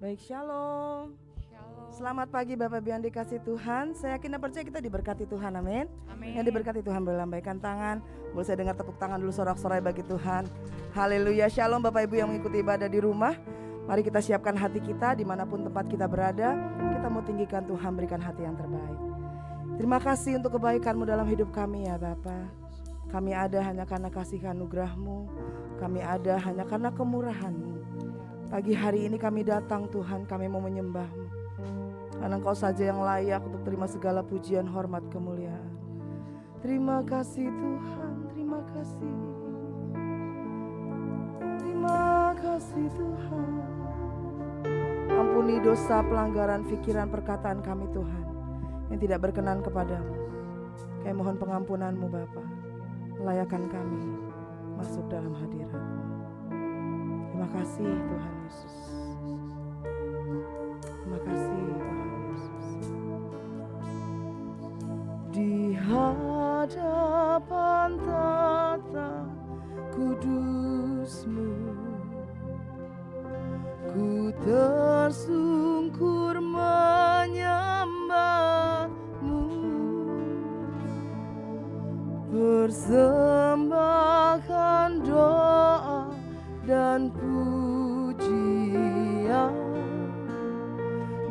Baik, shalom. Shalom. Selamat pagi Bapak Ibu yang dikasih Tuhan. Saya yakin dan percaya kita diberkati Tuhan, amin. Amin. Yang diberkati Tuhan boleh lambaikan tangan. Boleh saya dengar tepuk tangan dulu sorak-sorai bagi Tuhan. Haleluya, shalom Bapak Ibu yang mengikuti ibadah di rumah. Mari kita siapkan hati kita dimanapun tempat kita berada. Kita mau tinggikan Tuhan, berikan hati yang terbaik. Terima kasih untuk kebaikan-Mu dalam hidup kami ya Bapa. Kami ada hanya karena kasih anugerah-Mu. Kami ada hanya karena kemurahan-Mu. Pagi hari ini kami datang Tuhan, kami mau menyembah-Mu. Karena Engkau saja yang layak untuk terima segala pujian, hormat, kemuliaan. Terima kasih Tuhan, terima kasih. Terima kasih Tuhan. Ampuni dosa, pelanggaran, pikiran, perkataan kami Tuhan yang tidak berkenan kepadamu. Kami mohon pengampunan-Mu Bapa. Layakan kami masuk dalam hadirat-Mu. Terima kasih Tuhan Yesus. Terima kasih Tuhan Yesus. Di hadapan tata kudus-Mu, ku tersungkur menyembah-Mu, persembahkan doa dan pujian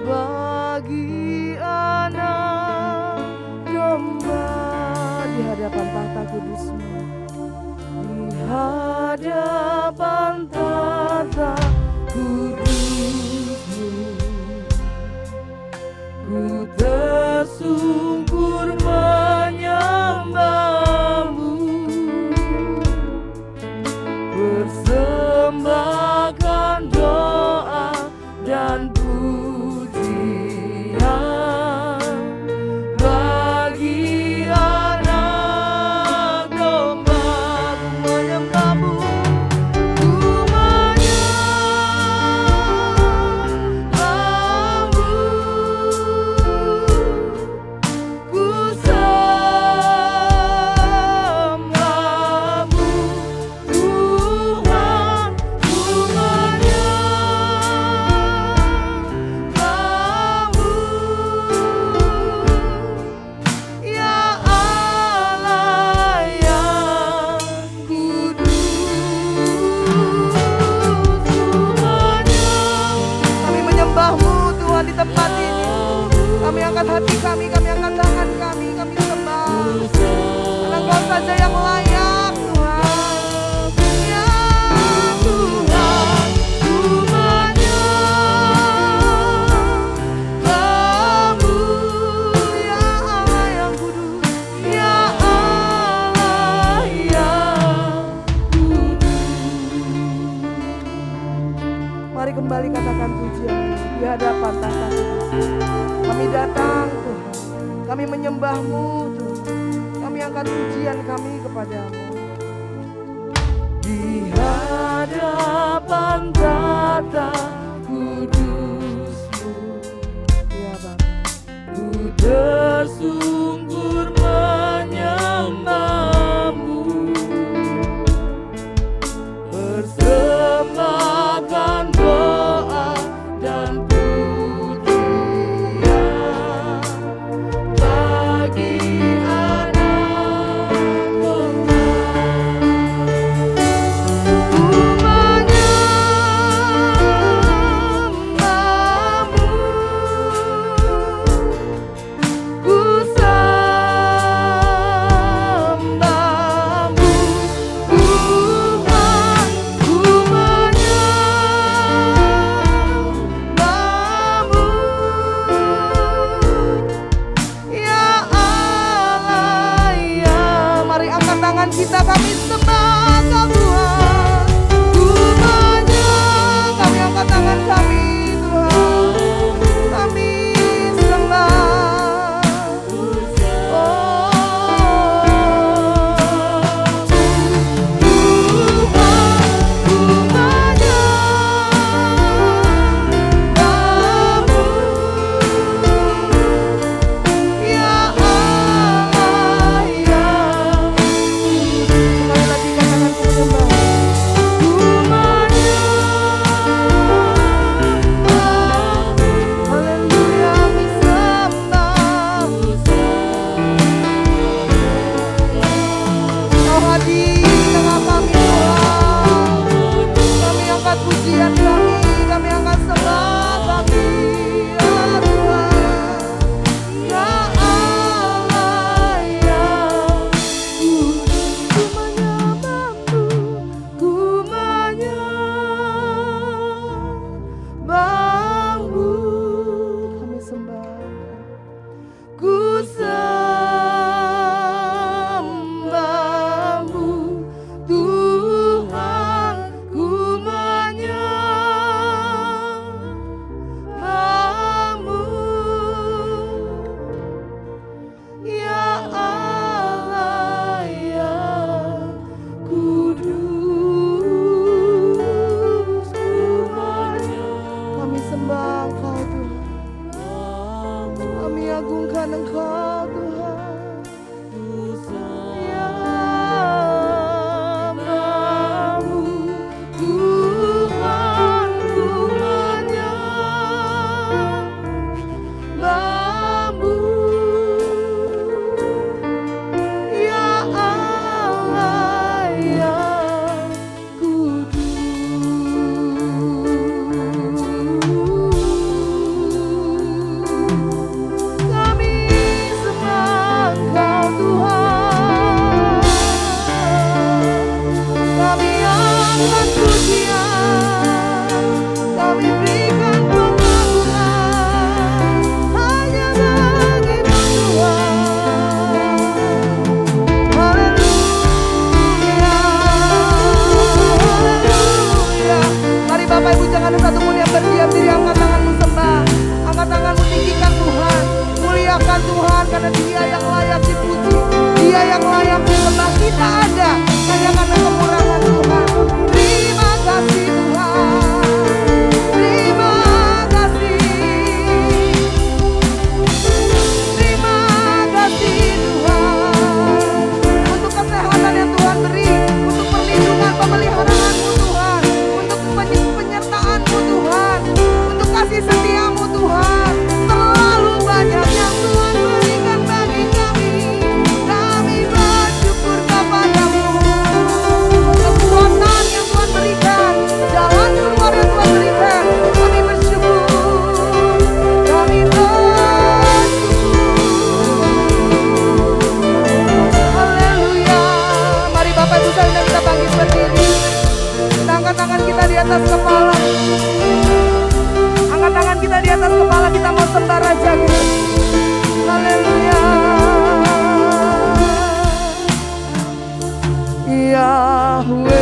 bagi anak domba di hadapan tahta kudus-Mu, di hadapan tahta kudus-Mu, ku tersungkur menyembah-Mu, persembahkan doa dan pujian bagi anak domba. Ku menyembah-Mu, ku menyembah-Mu, ku sembah-Mu Tuhan, ku menyembah-Mu ya Allah yang kudus. Kami menyembah-Mu Tuhan di tempat ini. Kami angkat hati kami angkat tangan kami sembah. Karena Engkau saja yang layak Tuhan. Ya Tuhan, ku menyembah-Mu ya Allah yang kudus, ya Allah yang kudus. Mari kembali katakan pujian di hadapan tahta kudus. Kami datang Tuhan, kami menyembah-Mu Tuhan, kami angkat pujian kami kepadamu. Di hadapan tahta kudus-Mu, ya Bapa, ku tersungkur menyembah-Mu, persembahkan doa dan pujian bagi anak domba. Ku menyembah-Mu Bapak Ibu jangan ada satupun yang berdiam diri. Angkat tanganmu sembah, angkat tanganmu tinggikan Tuhan, muliakan Tuhan karena Dia yang layak dipuji, Dia yang layak disembah. Kita ada hanya karena kemurahan Tuhan. Terima kasih Tuhan, terima kasih, terima kasih Tuhan untuk kesehatan yang Tuhan beri, untuk perlindungan pemeliharaan-Mu Tuhan, untuk penyertaan-Mu Tuhan, untuk kasih setiamu Tuhan. Terlalu banyak yang Tuhan berikan bagi kami. Kami bersyukur kepadamu. Kekuatan yang Tuhan berikan, jalan keluar yang Tuhan berikan, kami bersyukur. Kami bersyukur. Haleluya. Mari Bapak Ibu saudara kita bangkit berdiri. Kita angkat tangan kita di atas kepala. Angkat tangan kita di atas kepala, kita mau sembah Raja kita. Haleluya. Yahweh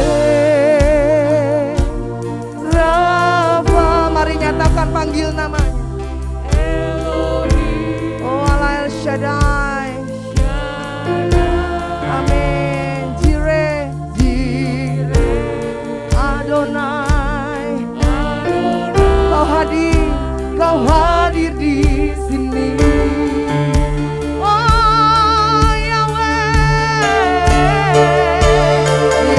Rafa, mari nyatakan panggil namanya. Elohim, oh Allah El Shaddai, amin. Jireh, Adonai, Kau hadir di sini. Oh Yahweh,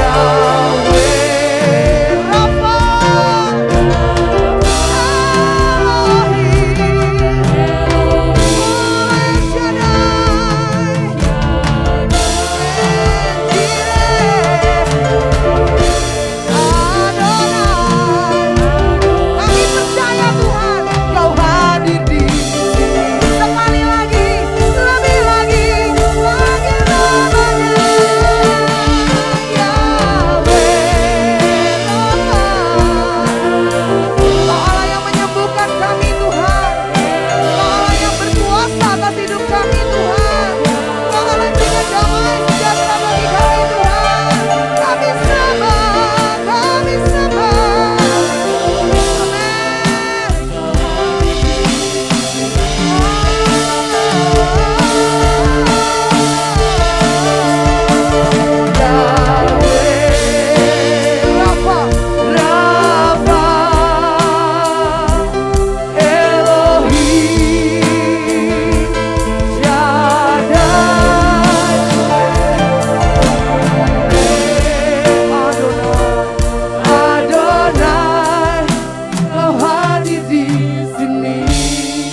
Yahweh Rafa, Elohim, oh El Shaddai, Jireh, Adonai. Kami percaya Tuhan, Kau hadir di sini. Sekali lagi, lebih lagi, lagi namanya Yahweh Rafa. Kau Allah yang menyembuhkan kami Tuhan, Kau Allah yang berkuasa atas hidup kami Tuhan, Kau Allah yang berikan damai sejahtera bagi kami Tuhan. Kami sembah, kami sembah.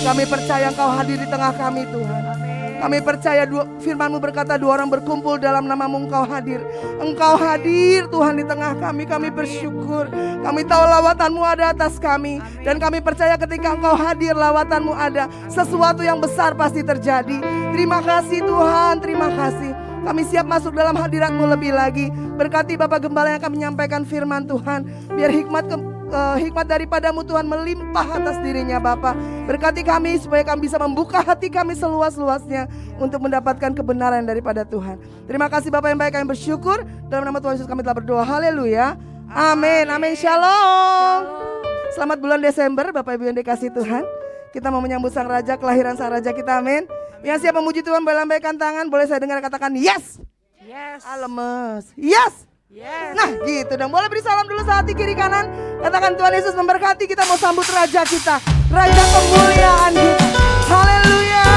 Kami percaya Engkau hadir di tengah kami Tuhan. Kami percaya firman-Mu berkata, dua orang berkumpul dalam nama-Mu Engkau hadir. Engkau hadir Tuhan di tengah kami. Kami bersyukur. Kami tahu lawatan-Mu ada atas kami. Dan kami percaya ketika Engkau hadir, lawatan-Mu ada, sesuatu yang besar pasti terjadi. Terima kasih Tuhan, terima kasih. Kami siap masuk dalam hadirat-Mu lebih lagi. Berkati Bapak Gembala yang akan menyampaikan firman Tuhan. Biar hikmat daripadamu Tuhan melimpah atas dirinya Bapa. Berkati kami supaya kami bisa membuka hati kami seluas-luasnya untuk mendapatkan kebenaran daripada Tuhan. Terima kasih Bapak yang baik, kami bersyukur. Dalam nama Tuhan Yesus kami telah berdoa. Haleluya. Amin. Amin. Shalom. Selamat bulan Desember Bapak Ibu yang dikasihi Tuhan. Kita mau menyambut Sang Raja, kelahiran Sang Raja kita. Amin. Yang siap memuji Tuhan boleh lambaikan tangan. Boleh saya dengar katakan yes. Yes. Lemes. Yes. Yes. Nah gitu dong, boleh beri salam dulu saat di kiri kanan. Katakan Tuhan Yesus memberkati. Kita mau sambut Raja kita, Raja kemuliaan kita. Haleluya.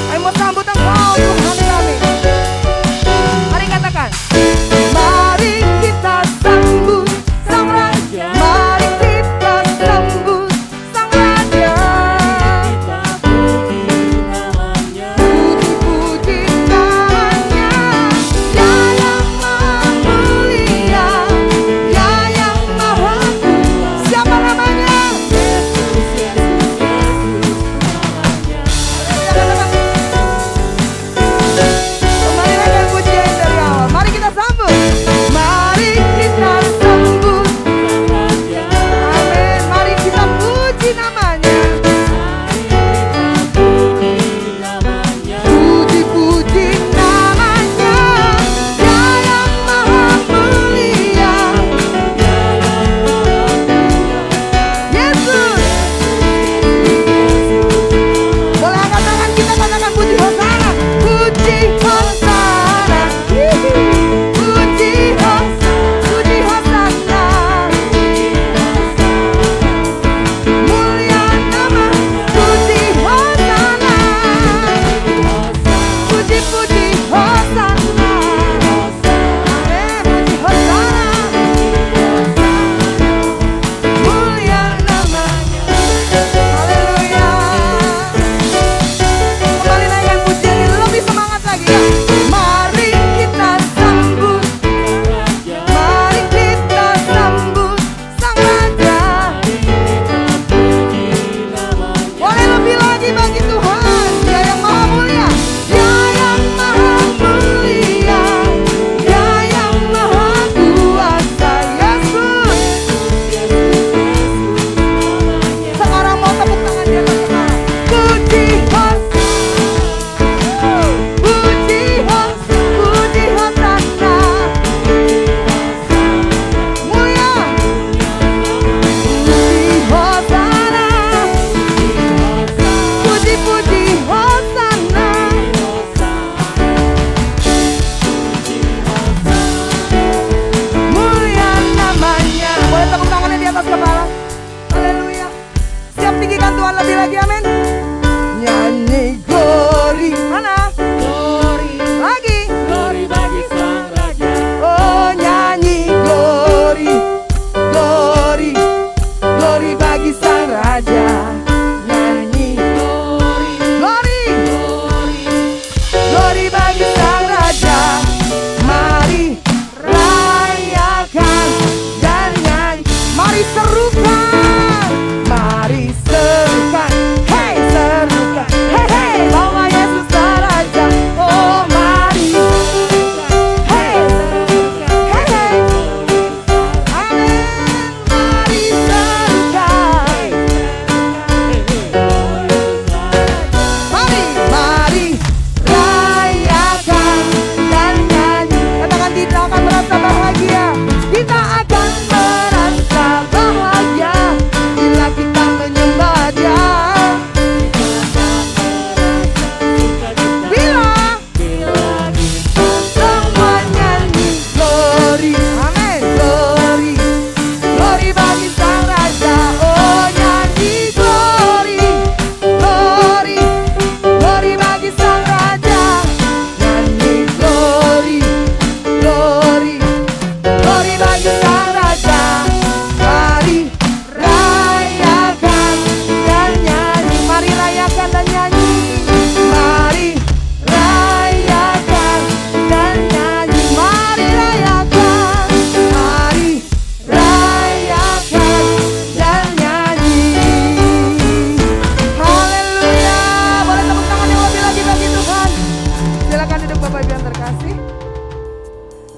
Ayo mau sambut Engkau Tuhan kami. Mari katakan, mari kita sambut Sang Raja. Mari kita sambut Sang Raja. Maha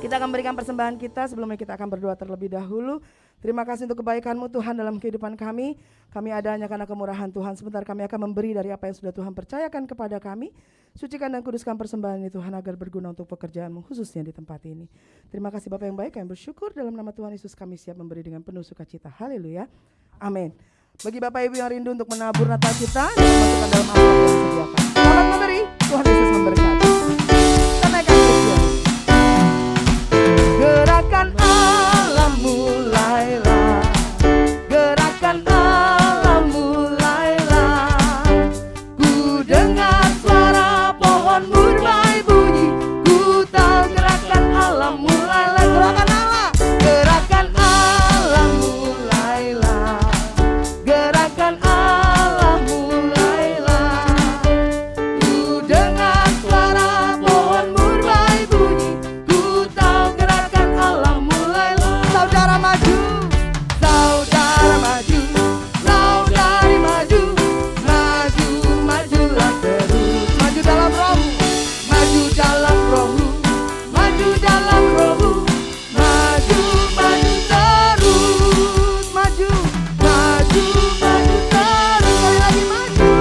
Kita akan berikan persembahan kita, sebelumnya kita akan berdoa terlebih dahulu. Terima kasih untuk kebaikan-Mu Tuhan dalam kehidupan kami. Kami ada hanya karena kemurahan Tuhan. Sebentar kami akan memberi dari apa yang sudah Tuhan percayakan kepada kami. Sucikan dan kuduskan persembahan ini Tuhan agar berguna untuk pekerjaan-Mu khususnya di tempat ini. Terima kasih Bapa yang baik, kami bersyukur dalam nama Tuhan Yesus kami siap memberi dengan penuh sukacita. Haleluya. Amin. Bagi Bapak Ibu yang rindu untuk menabur Natal kita, dimasukkan dalam amplop yang disediakan. Selamat memberi, Tuhan Yesus memberkati. Kita naikkan pujian. Gerakan alam mulailah, gerakan alam mulailah. Ku dengar suara pohon murmai bunyi, ku tahu gerakan alam mulailah. Gerakan Allah, gerakan alam mulailah, gerakan Allah mulailah. Ku dengar suara pohon murmai bunyi, ku tahu gerakan Allah mulailah. Saudara maju, saudara maju, saudari maju, maju, majulah terus. Maju dalam roh, maju dalam roh, maju dalam roh, maju, maju terus. Maju, maju, maju terus. Sekali lagi maju,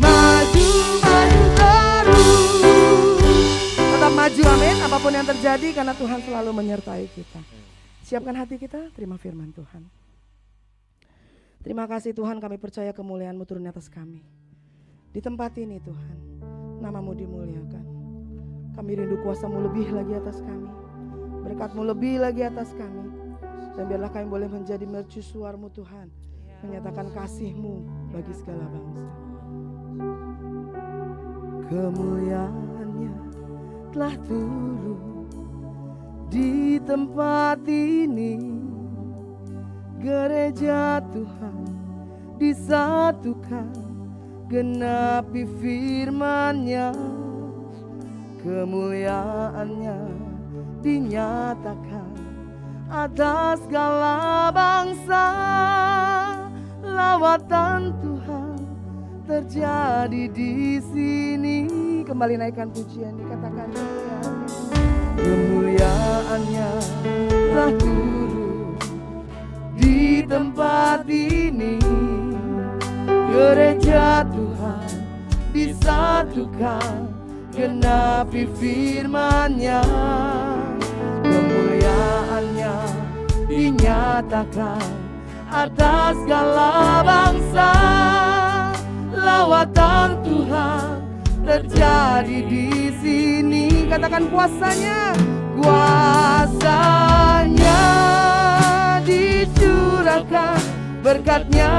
maju, maju terus. Tetap maju, amin. Apapun yang terjadi karena Tuhan selalu menyertai kita. Siapkan hati kita, terima firman Tuhan. Terima kasih Tuhan, kami percaya kemuliaan-Mu turun atas kami. Di tempat ini Tuhan, nama-Mu dimuliakan. Kami rindu kuasa-Mu lebih lagi atas kami, berkat-Mu lebih lagi atas kami. Dan biarlah kami boleh menjadi mercusuar-Mu Tuhan, menyatakan kasih-Mu bagi segala bangsa. Kemuliaan-Nya telah turun di tempat ini. Gereja Tuhan disatukan, genapi firman-Nya. Kemuliaan-Nya dinyatakan atas segala bangsa. Lawatan Tuhan terjadi di sini. Kembali naikkan pujian, dikatakan kemuliaan-Nya telah turun di tempat ini. Gereja Tuhan disatukan, genapi firman-Nya. Kemuliaan-Nya dinyatakan atas segala bangsa. Lawatan Tuhan terjadi di sini. Katakan kuasanya, kuasanya dicurahkan, berkatnya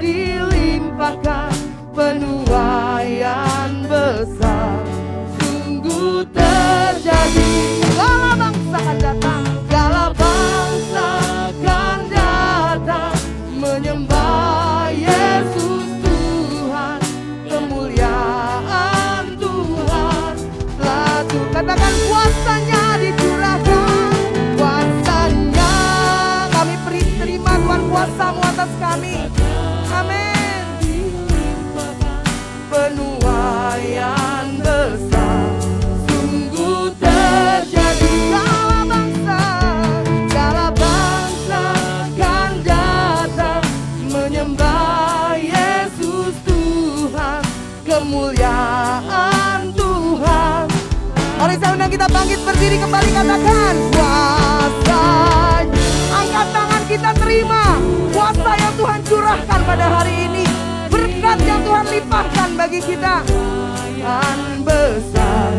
dilimpahkan, penuaian besar sungguh terjadi. Segala bangsa akan datang, segala bangsa akan datang, menyembah Yesus Tuhan. Kemuliaan Tuhan telah turun. Katakan kuasanya dicurahkan, kuasanya kami terima Tuhan, kuasa-Mu atas kami. Amin. Penuaian besar sungguh terjadi. Segala bangsa akan datang, menyembah Yesus Tuhan. Kemuliaan Tuhan. Mari saya undang kita bangkit berdiri kembali, katakan kuasanya. Angkat tangan, kita terima kuasa yang Tuhan curahkan pada hari ini, berkat yang Tuhan limpahkan bagi kita. Yang besar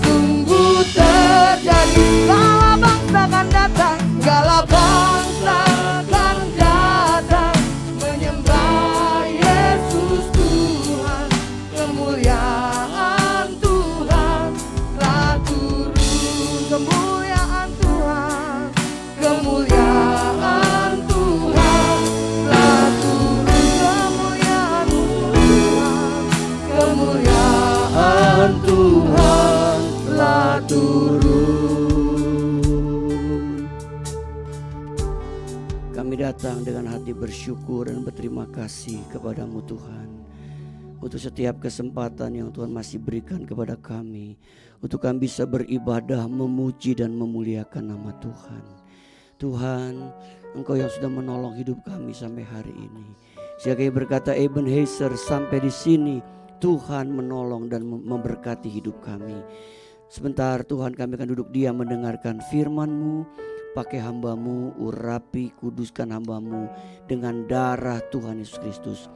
sungguh terjadi. Segala bangsa akan datang, segala bangsa akan datang, menyembah Yesus Tuhan. Kemuliaan Tuhan telah turun. Kemuliaan Tuhan, kemuliaan Tuhan telah turun. Kemuliaan Tuhan, kemuliaan Tuhan telah turun. Kami datang dengan hati bersyukur dan berterima kasih kepada-Mu Tuhan. untuk setiap kesempatan yang Tuhan masih berikan kepada kami, untuk kami bisa beribadah, memuji dan memuliakan nama Tuhan. Tuhan, Engkau yang sudah menolong hidup kami sampai hari ini. Sehingga kami berkata Ebenezer, sampai di sini Tuhan menolong dan memberkati hidup kami. Sebentar Tuhan, kami akan duduk diam mendengarkan firman-Mu. Pakai hamba-Mu, urapi, kuduskan hamba-Mu dengan darah Tuhan Yesus Kristus.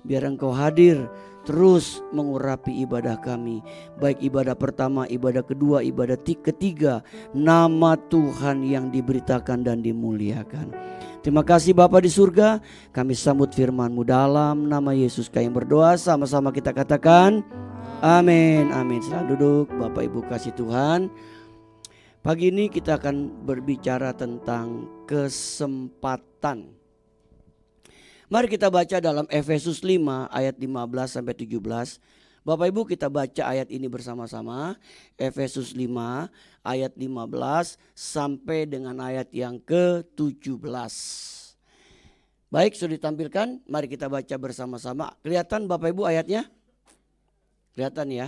Biar Engkau hadir terus mengurapi ibadah kami, baik ibadah pertama, ibadah kedua, ibadah ketiga. Nama Tuhan yang diberitakan dan dimuliakan. Terima kasih Bapa di surga, kami sambut firman-Mu dalam nama Yesus kami berdoa. Sama-sama kita katakan amin, amin. Selamat duduk Bapak Ibu kasih Tuhan. Pagi ini kita akan berbicara tentang kesempatan. Mari kita baca dalam Efesus 5 ayat 15 sampai 17. Bapak Ibu kita baca ayat ini bersama-sama. Efesus 5 ayat 15 sampai dengan ayat yang ke-17. Baik, sudah ditampilkan. Mari kita baca bersama-sama. Kelihatan Bapak Ibu ayatnya? Kelihatan ya?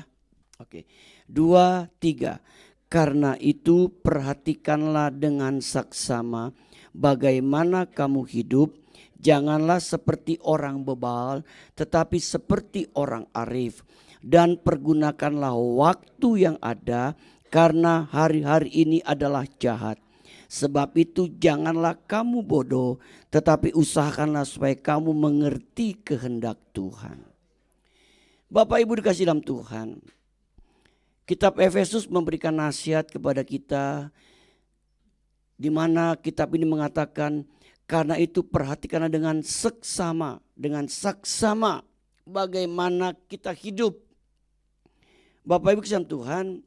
Oke. 2, 3. Karena itu perhatikanlah dengan saksama bagaimana kamu hidup. Janganlah seperti orang bebal, tetapi seperti orang arif. Dan pergunakanlah waktu yang ada, karena hari-hari ini adalah jahat. Sebab itu janganlah kamu bodoh, tetapi usahakanlah supaya kamu mengerti kehendak Tuhan. Bapak Ibu dikasih dalam Tuhan, Kitab Efesus memberikan nasihat kepada kita, di mana kitab ini mengatakan, karena itu perhatikanlah dengan saksama bagaimana kita hidup. Bapak Ibu kasih Tuhan,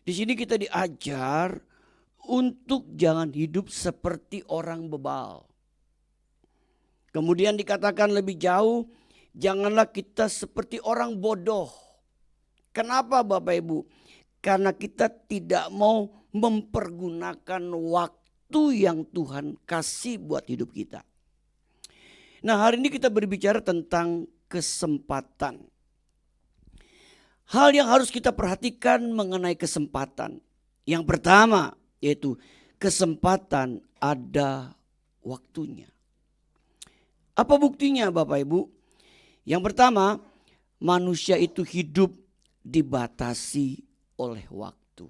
di sini kita diajar untuk jangan hidup seperti orang bebal. Kemudian dikatakan lebih jauh, janganlah kita seperti orang bodoh. Kenapa Bapak Ibu? Karena kita tidak mau mempergunakan waktu yang Tuhan kasih buat hidup kita. Nah, hari ini kita berbicara tentang kesempatan. Hal yang harus kita perhatikan mengenai kesempatan. Yang pertama yaitu kesempatan ada waktunya. Apa buktinya Bapak Ibu? Yang pertama, manusia itu hidup dibatasi oleh waktu.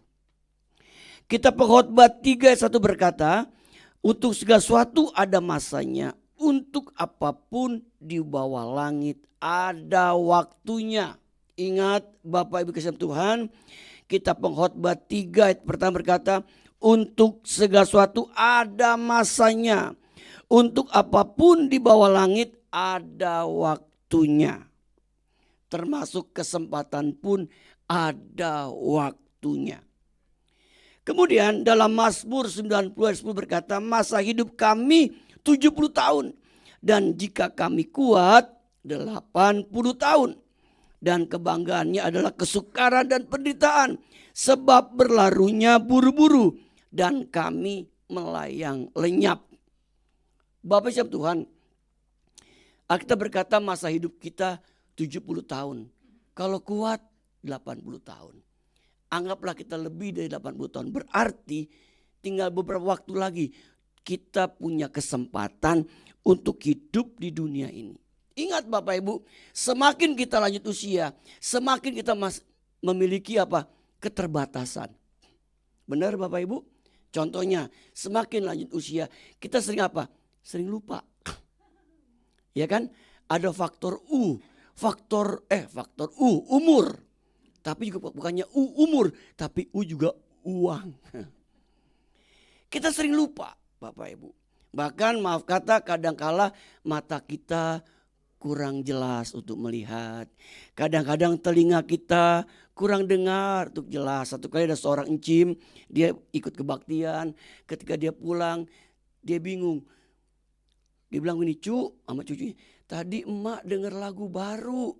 Kitab Pengkhotbah 3:1 berkata, untuk segala sesuatu ada masanya, untuk apapun di bawah langit ada waktunya. Ingat Bapak Ibu kasih Tuhan, Kitab Pengkhotbah 3 ayat pertama berkata, untuk segala sesuatu ada masanya, untuk apapun di bawah langit ada waktunya. Termasuk kesempatan pun ada waktunya. Kemudian dalam Mazmur 90 ayat 10 berkata, masa hidup kami 70 tahun. Dan jika kami kuat 80 tahun. Dan kebanggaannya adalah kesukaran dan penderitaan. Sebab berlarunya buru-buru dan kami melayang lenyap. Bapak siap Tuhan, Alkitab berkata masa hidup kita 70 tahun. Kalau kuat 80 tahun. Anggaplah kita lebih dari 80 tahun. Berarti tinggal beberapa waktu lagi kita punya kesempatan untuk hidup di dunia ini. Ingat Bapak Ibu, semakin kita lanjut usia, semakin kita memiliki apa? Keterbatasan. Benar Bapak Ibu? Contohnya, semakin lanjut usia, kita sering apa? Sering lupa. Ya kan? Ada faktor faktor umur. Tapi juga bukannya umur, tapi juga uang. Kita sering lupa Bapak Ibu. Bahkan maaf kata kadangkala mata kita kurang jelas untuk melihat. Kadang-kadang telinga kita kurang dengar untuk jelas. Satu kali ada seorang encim, dia ikut kebaktian. Ketika dia pulang, dia bingung. Dia bilang gini, sama cucunya, tadi emak dengar lagu baru.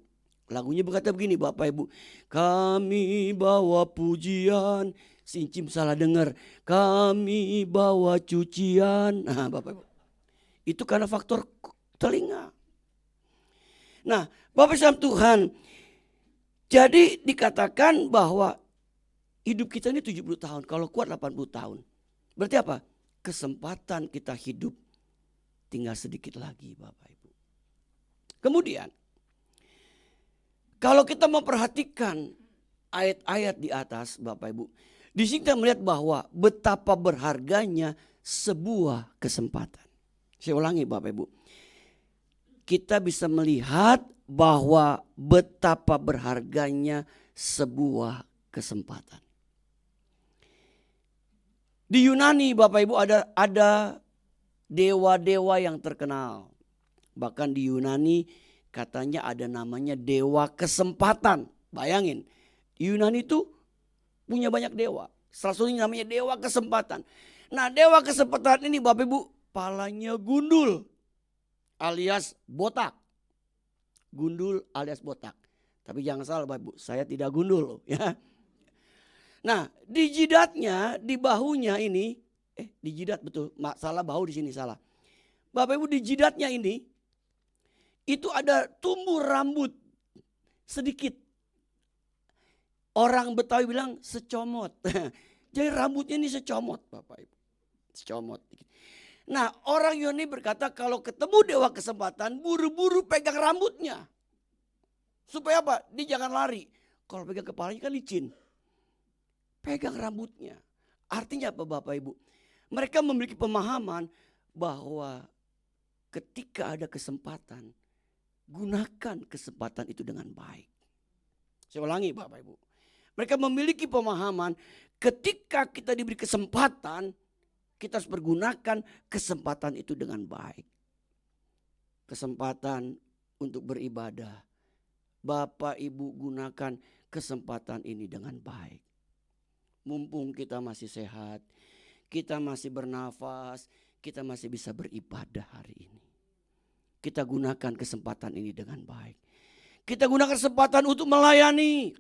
Lagunya berkata begini Bapak Ibu. Kami bawa pujian. Si encim salah dengar. Kami bawa cucian. Nah Bapak Ibu. Itu karena faktor telinga. Nah, Bapak Ibu Tuhan, jadi dikatakan bahwa hidup kita ini 70 tahun, kalau kuat 80 tahun. Berarti apa? Kesempatan kita hidup tinggal sedikit lagi, Bapak Ibu. Kemudian, kalau kita memperhatikan ayat-ayat di atas, Bapak Ibu, di sini kita melihat bahwa betapa berharganya sebuah kesempatan. Saya ulangi Bapak Ibu. Kita bisa melihat bahwa betapa berharganya sebuah kesempatan. Di Yunani Bapak Ibu ada dewa-dewa yang terkenal. Bahkan di Yunani katanya ada namanya dewa kesempatan. Bayangin, di Yunani itu punya banyak dewa. Salah satunya namanya dewa kesempatan. Nah, dewa kesempatan ini Bapak Ibu palanya gundul alias botak. Gundul alias botak. Tapi jangan salah Bapak Ibu, saya tidak gundul loh ya. Nah, di jidatnya, di bahunya ini, di jidat betul, salah bahu di sini salah. Bapak Ibu di jidatnya ini, itu ada tumbuh rambut sedikit. Orang Betawi bilang secomot. Jadi rambutnya ini secomot Bapak Ibu. Secomot. Nah, orang Yunani berkata kalau ketemu dewa kesempatan buru-buru pegang rambutnya. Supaya apa? Dia jangan lari. Kalau pegang kepalanya kan licin. Pegang rambutnya. Artinya apa Bapak Ibu? Mereka memiliki pemahaman bahwa ketika ada kesempatan, gunakan kesempatan itu dengan baik. Saya ulangi Bapak Ibu. Mereka memiliki pemahaman ketika kita diberi kesempatan, kita harus pergunakan kesempatan itu dengan baik. Kesempatan untuk beribadah. Bapak Ibu gunakan kesempatan ini dengan baik. Mumpung kita masih sehat, kita masih bernafas, kita masih bisa beribadah hari ini. Kita gunakan kesempatan ini dengan baik. Kita gunakan kesempatan untuk melayani.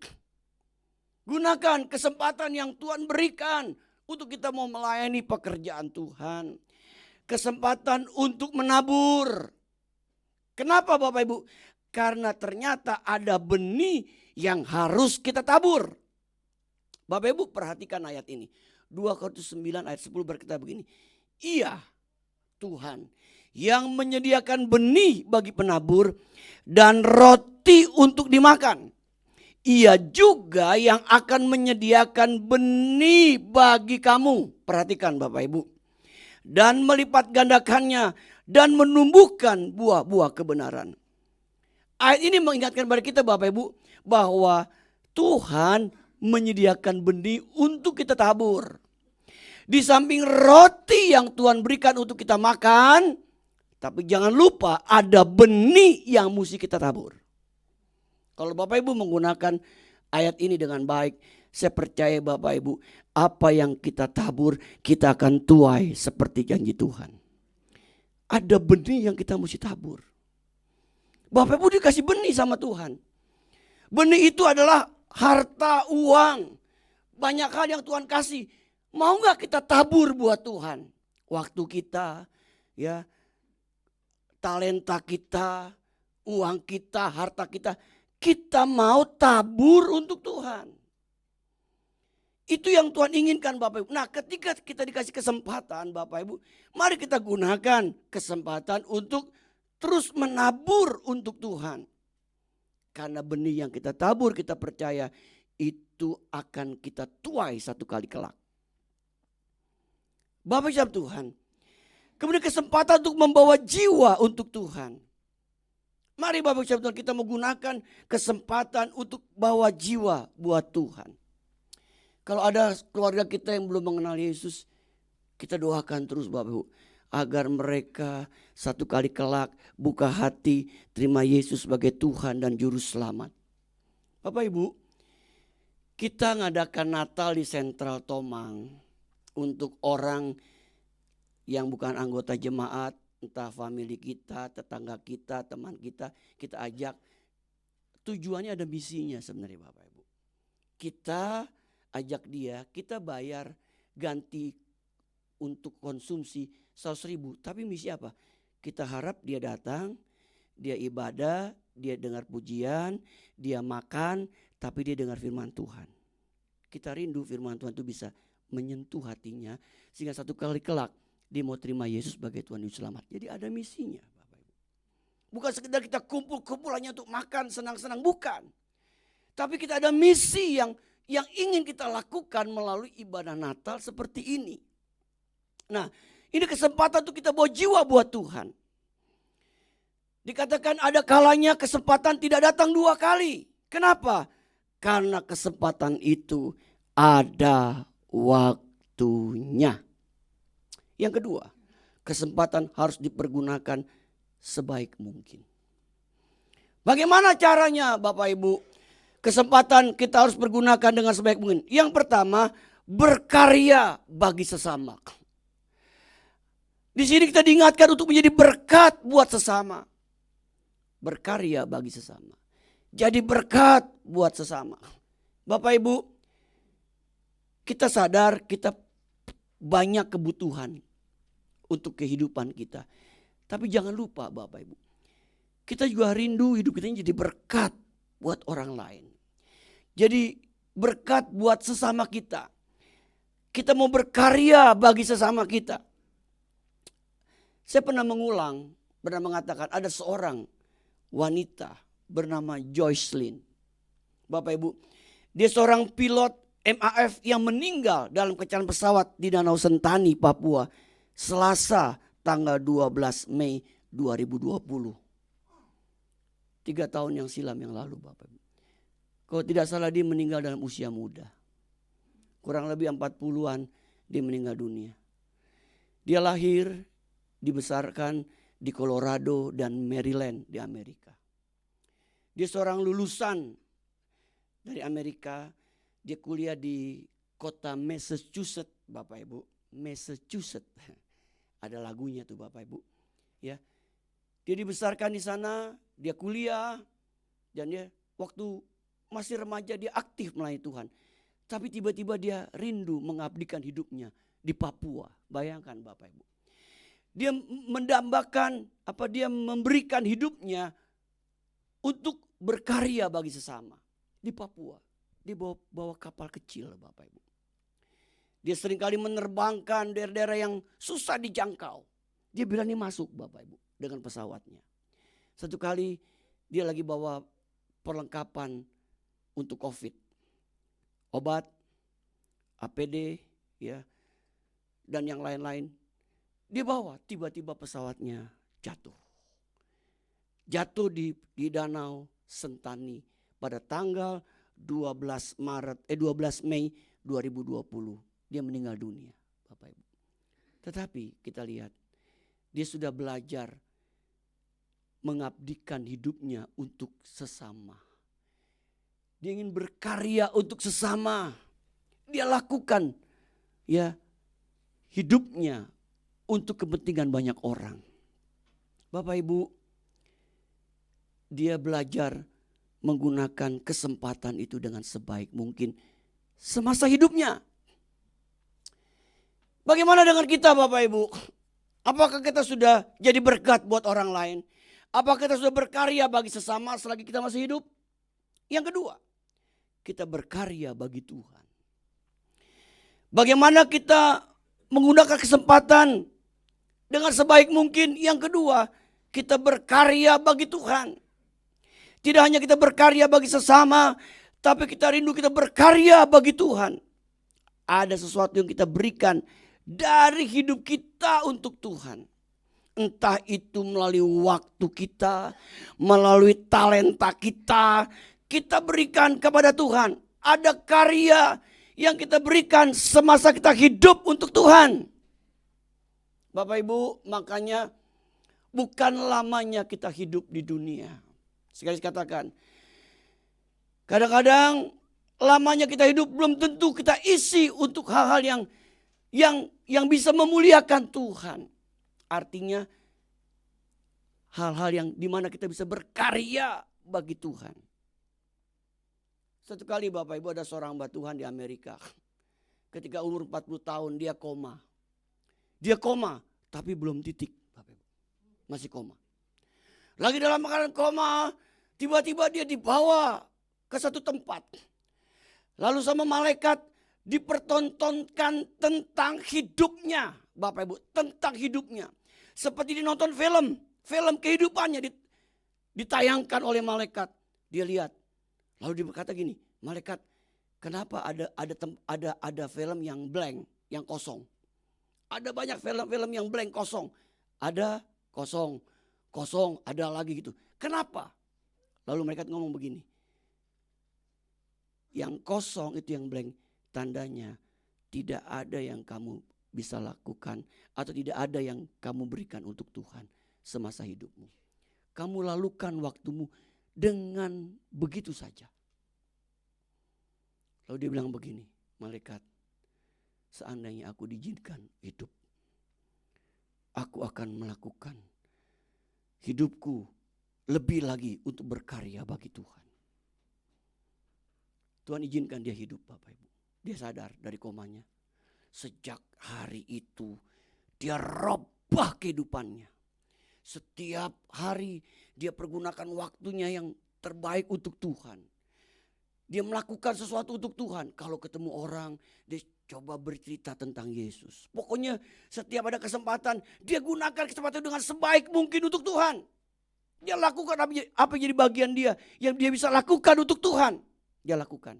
Gunakan kesempatan yang Tuhan berikan untuk kita mau melayani pekerjaan Tuhan. Kesempatan untuk menabur. Kenapa Bapak Ibu? Karena ternyata ada benih yang harus kita tabur. Bapak Ibu perhatikan ayat ini. 2 Korintus 9 ayat 10 berkata begini. Iya Tuhan yang menyediakan benih bagi penabur dan roti untuk dimakan. Ia juga yang akan menyediakan benih bagi kamu. Perhatikan Bapak Ibu. Dan melipat gandakannya dan menumbuhkan buah-buah kebenaran. Ayat ini mengingatkan kepada kita Bapak Ibu bahwa Tuhan menyediakan benih untuk kita tabur. Di samping roti yang Tuhan berikan untuk kita makan, tapi jangan lupa ada benih yang mesti kita tabur. Kalau Bapak Ibu menggunakan ayat ini dengan baik, saya percaya Bapak Ibu, apa yang kita tabur kita akan tuai seperti janji Tuhan. Ada benih yang kita mesti tabur. Bapak Ibu dikasih benih sama Tuhan. Benih itu adalah harta, uang, banyak hal yang Tuhan kasih. Mau gak kita tabur buat Tuhan? Waktu kita, ya, talenta kita, uang kita, harta kita. Kita mau tabur untuk Tuhan. Itu yang Tuhan inginkan Bapak Ibu. Nah ketika kita dikasih kesempatan Bapak Ibu, mari kita gunakan kesempatan untuk terus menabur untuk Tuhan. Karena benih yang kita tabur kita percaya itu akan kita tuai satu kali kelak. Bapak Ibu Tuhan. Kemudian kesempatan untuk membawa jiwa untuk Tuhan. Mari Bapak Ibu Tuhan kita menggunakan kesempatan untuk bawa jiwa buat Tuhan. Kalau ada keluarga kita yang belum mengenal Yesus, kita doakan terus Bapak Ibu. Agar mereka satu kali kelak buka hati terima Yesus sebagai Tuhan dan Juru Selamat. Bapak Ibu, kita ngadakan Natal di Sentral Tomang untuk orang yang bukan anggota jemaat, entah family kita, tetangga kita, teman kita ajak. Tujuannya ada misinya sebenarnya Bapak Ibu. Kita ajak dia, kita bayar ganti untuk konsumsi 100.000. Tapi misi apa? Kita harap dia datang, dia ibadah, dia dengar pujian, dia makan, tapi dia dengar firman Tuhan. Kita rindu firman Tuhan itu bisa menyentuh hatinya, sehingga satu kali kelak dia mau terima Yesus sebagai Tuhan Yesus Selamat. Jadi ada misinya, Bapak Ibu. Bukan sekedar kita kumpul-kumpul hanya untuk makan senang-senang, bukan. Tapi kita ada misi yang ingin kita lakukan melalui ibadah Natal seperti ini. Nah, ini kesempatan untuk kita bawa jiwa buat Tuhan. Dikatakan ada kalanya kesempatan tidak datang 2 kali. Kenapa? Karena kesempatan itu ada waktunya. Yang kedua, kesempatan harus dipergunakan sebaik mungkin. Bagaimana caranya Bapak Ibu? Kesempatan kita harus pergunakan dengan sebaik mungkin. Yang pertama, berkarya bagi sesama. Di sini kita diingatkan untuk menjadi berkat buat sesama. Berkarya bagi sesama. Jadi berkat buat sesama. Bapak Ibu, kita sadar kita banyak kebutuhan untuk kehidupan kita. Tapi jangan lupa Bapak Ibu, kita juga rindu hidup kita ini jadi berkat buat orang lain. Jadi berkat buat sesama kita. Kita mau berkarya bagi sesama kita. Saya pernah mengatakan ada seorang wanita bernama Joycelyn. Bapak Ibu, dia seorang pilot MAF yang meninggal dalam kecelakaan pesawat di Danau Sentani, Papua, Selasa tanggal 12 Mei 2020. 3 tahun yang silam yang lalu Bapak Ibu. Kalau tidak salah dia meninggal dalam usia muda. Kurang lebih 40-an dia meninggal dunia. Dia lahir, dibesarkan di Colorado dan Maryland di Amerika. Dia seorang lulusan dari Amerika. Dia kuliah di kota Massachusetts, Bapak Ibu. Massachusetts. Ada lagunya tuh Bapak Ibu. Ya. Dia dibesarkan di sana, dia kuliah, dan dia waktu masih remaja dia aktif melayani Tuhan. Tapi tiba-tiba dia rindu mengabdikan hidupnya di Papua. Bayangkan Bapak Ibu. Dia mendambakan dia memberikan hidupnya untuk berkarya bagi sesama di Papua. Dia bawa kapal kecil Bapak Ibu. Dia seringkali menerbangkan daerah-daerah yang susah dijangkau. Dia berani masuk Bapak Ibu dengan pesawatnya. Satu kali dia lagi bawa perlengkapan untuk COVID. Obat, APD, ya, dan yang lain-lain. Dia bawa, tiba-tiba pesawatnya jatuh. Jatuh di Danau Sentani pada tanggal 12 Mei 2020. Dia meninggal dunia, Bapak Ibu. Tetapi kita lihat, dia sudah belajar mengabdikan hidupnya untuk sesama. Dia ingin berkarya untuk sesama. Dia lakukan ya hidupnya untuk kepentingan banyak orang. Bapak Ibu, dia belajar menggunakan kesempatan itu dengan sebaik mungkin semasa hidupnya. Bagaimana dengan kita Bapak Ibu? Apakah kita sudah jadi berkat buat orang lain? Apakah kita sudah berkarya bagi sesama selagi kita masih hidup? Yang kedua, kita berkarya bagi Tuhan. Bagaimana kita menggunakan kesempatan dengan sebaik mungkin? Yang kedua, kita berkarya bagi Tuhan. Tidak hanya kita berkarya bagi sesama, tapi kita rindu kita berkarya bagi Tuhan. Ada sesuatu yang kita berikan dari hidup kita untuk Tuhan. Entah itu melalui waktu kita, melalui talenta kita, kita berikan kepada Tuhan. Ada karya yang kita berikan semasa kita hidup untuk Tuhan. Bapak Ibu, makanya bukan lamanya kita hidup di dunia. Sekali katakan, kadang-kadang lamanya kita hidup belum tentu kita isi untuk hal-hal yang bisa memuliakan Tuhan. Artinya hal-hal yang dimana kita bisa berkarya bagi Tuhan. Satu kali Bapak Ibu ada seorang hamba Tuhan di Amerika. Ketika umur 40 tahun dia koma. Dia koma tapi belum titik Bapak Ibu. Masih koma. Lagi dalam keadaan koma, Tiba-tiba dia dibawa ke satu tempat. Lalu sama malaikat dipertontonkan tentang hidupnya. Bapak Ibu, tentang hidupnya. Seperti dia nonton film kehidupannya ditayangkan oleh malaikat. Dia lihat. Lalu dia berkata gini, malaikat, kenapa ada film yang blank, yang kosong? Ada banyak film-film yang blank, kosong. Ada kosong, ada lagi gitu. Kenapa? Lalu malaikat ngomong begini. Yang kosong itu yang blank, tandanya tidak ada yang kamu bisa lakukan atau tidak ada yang kamu berikan untuk Tuhan semasa hidupmu. Kamu lalukan waktumu dengan begitu saja. Lalu dia bilang begini, malaikat, seandainya aku diizinkan hidup, aku akan melakukan hidupku lebih lagi untuk berkarya bagi Tuhan. Tuhan izinkan dia hidup, Bapak Ibu. Dia sadar dari komanya. Sejak hari itu dia robah kehidupannya. Setiap hari dia pergunakan waktunya yang terbaik untuk Tuhan. Dia melakukan sesuatu untuk Tuhan. Kalau ketemu orang, dia coba bercerita tentang Yesus. Pokoknya setiap ada kesempatan, dia gunakan kesempatan dengan sebaik mungkin untuk Tuhan. Dia lakukan apa yang jadi bagian dia, yang dia bisa lakukan untuk Tuhan. Dia lakukan.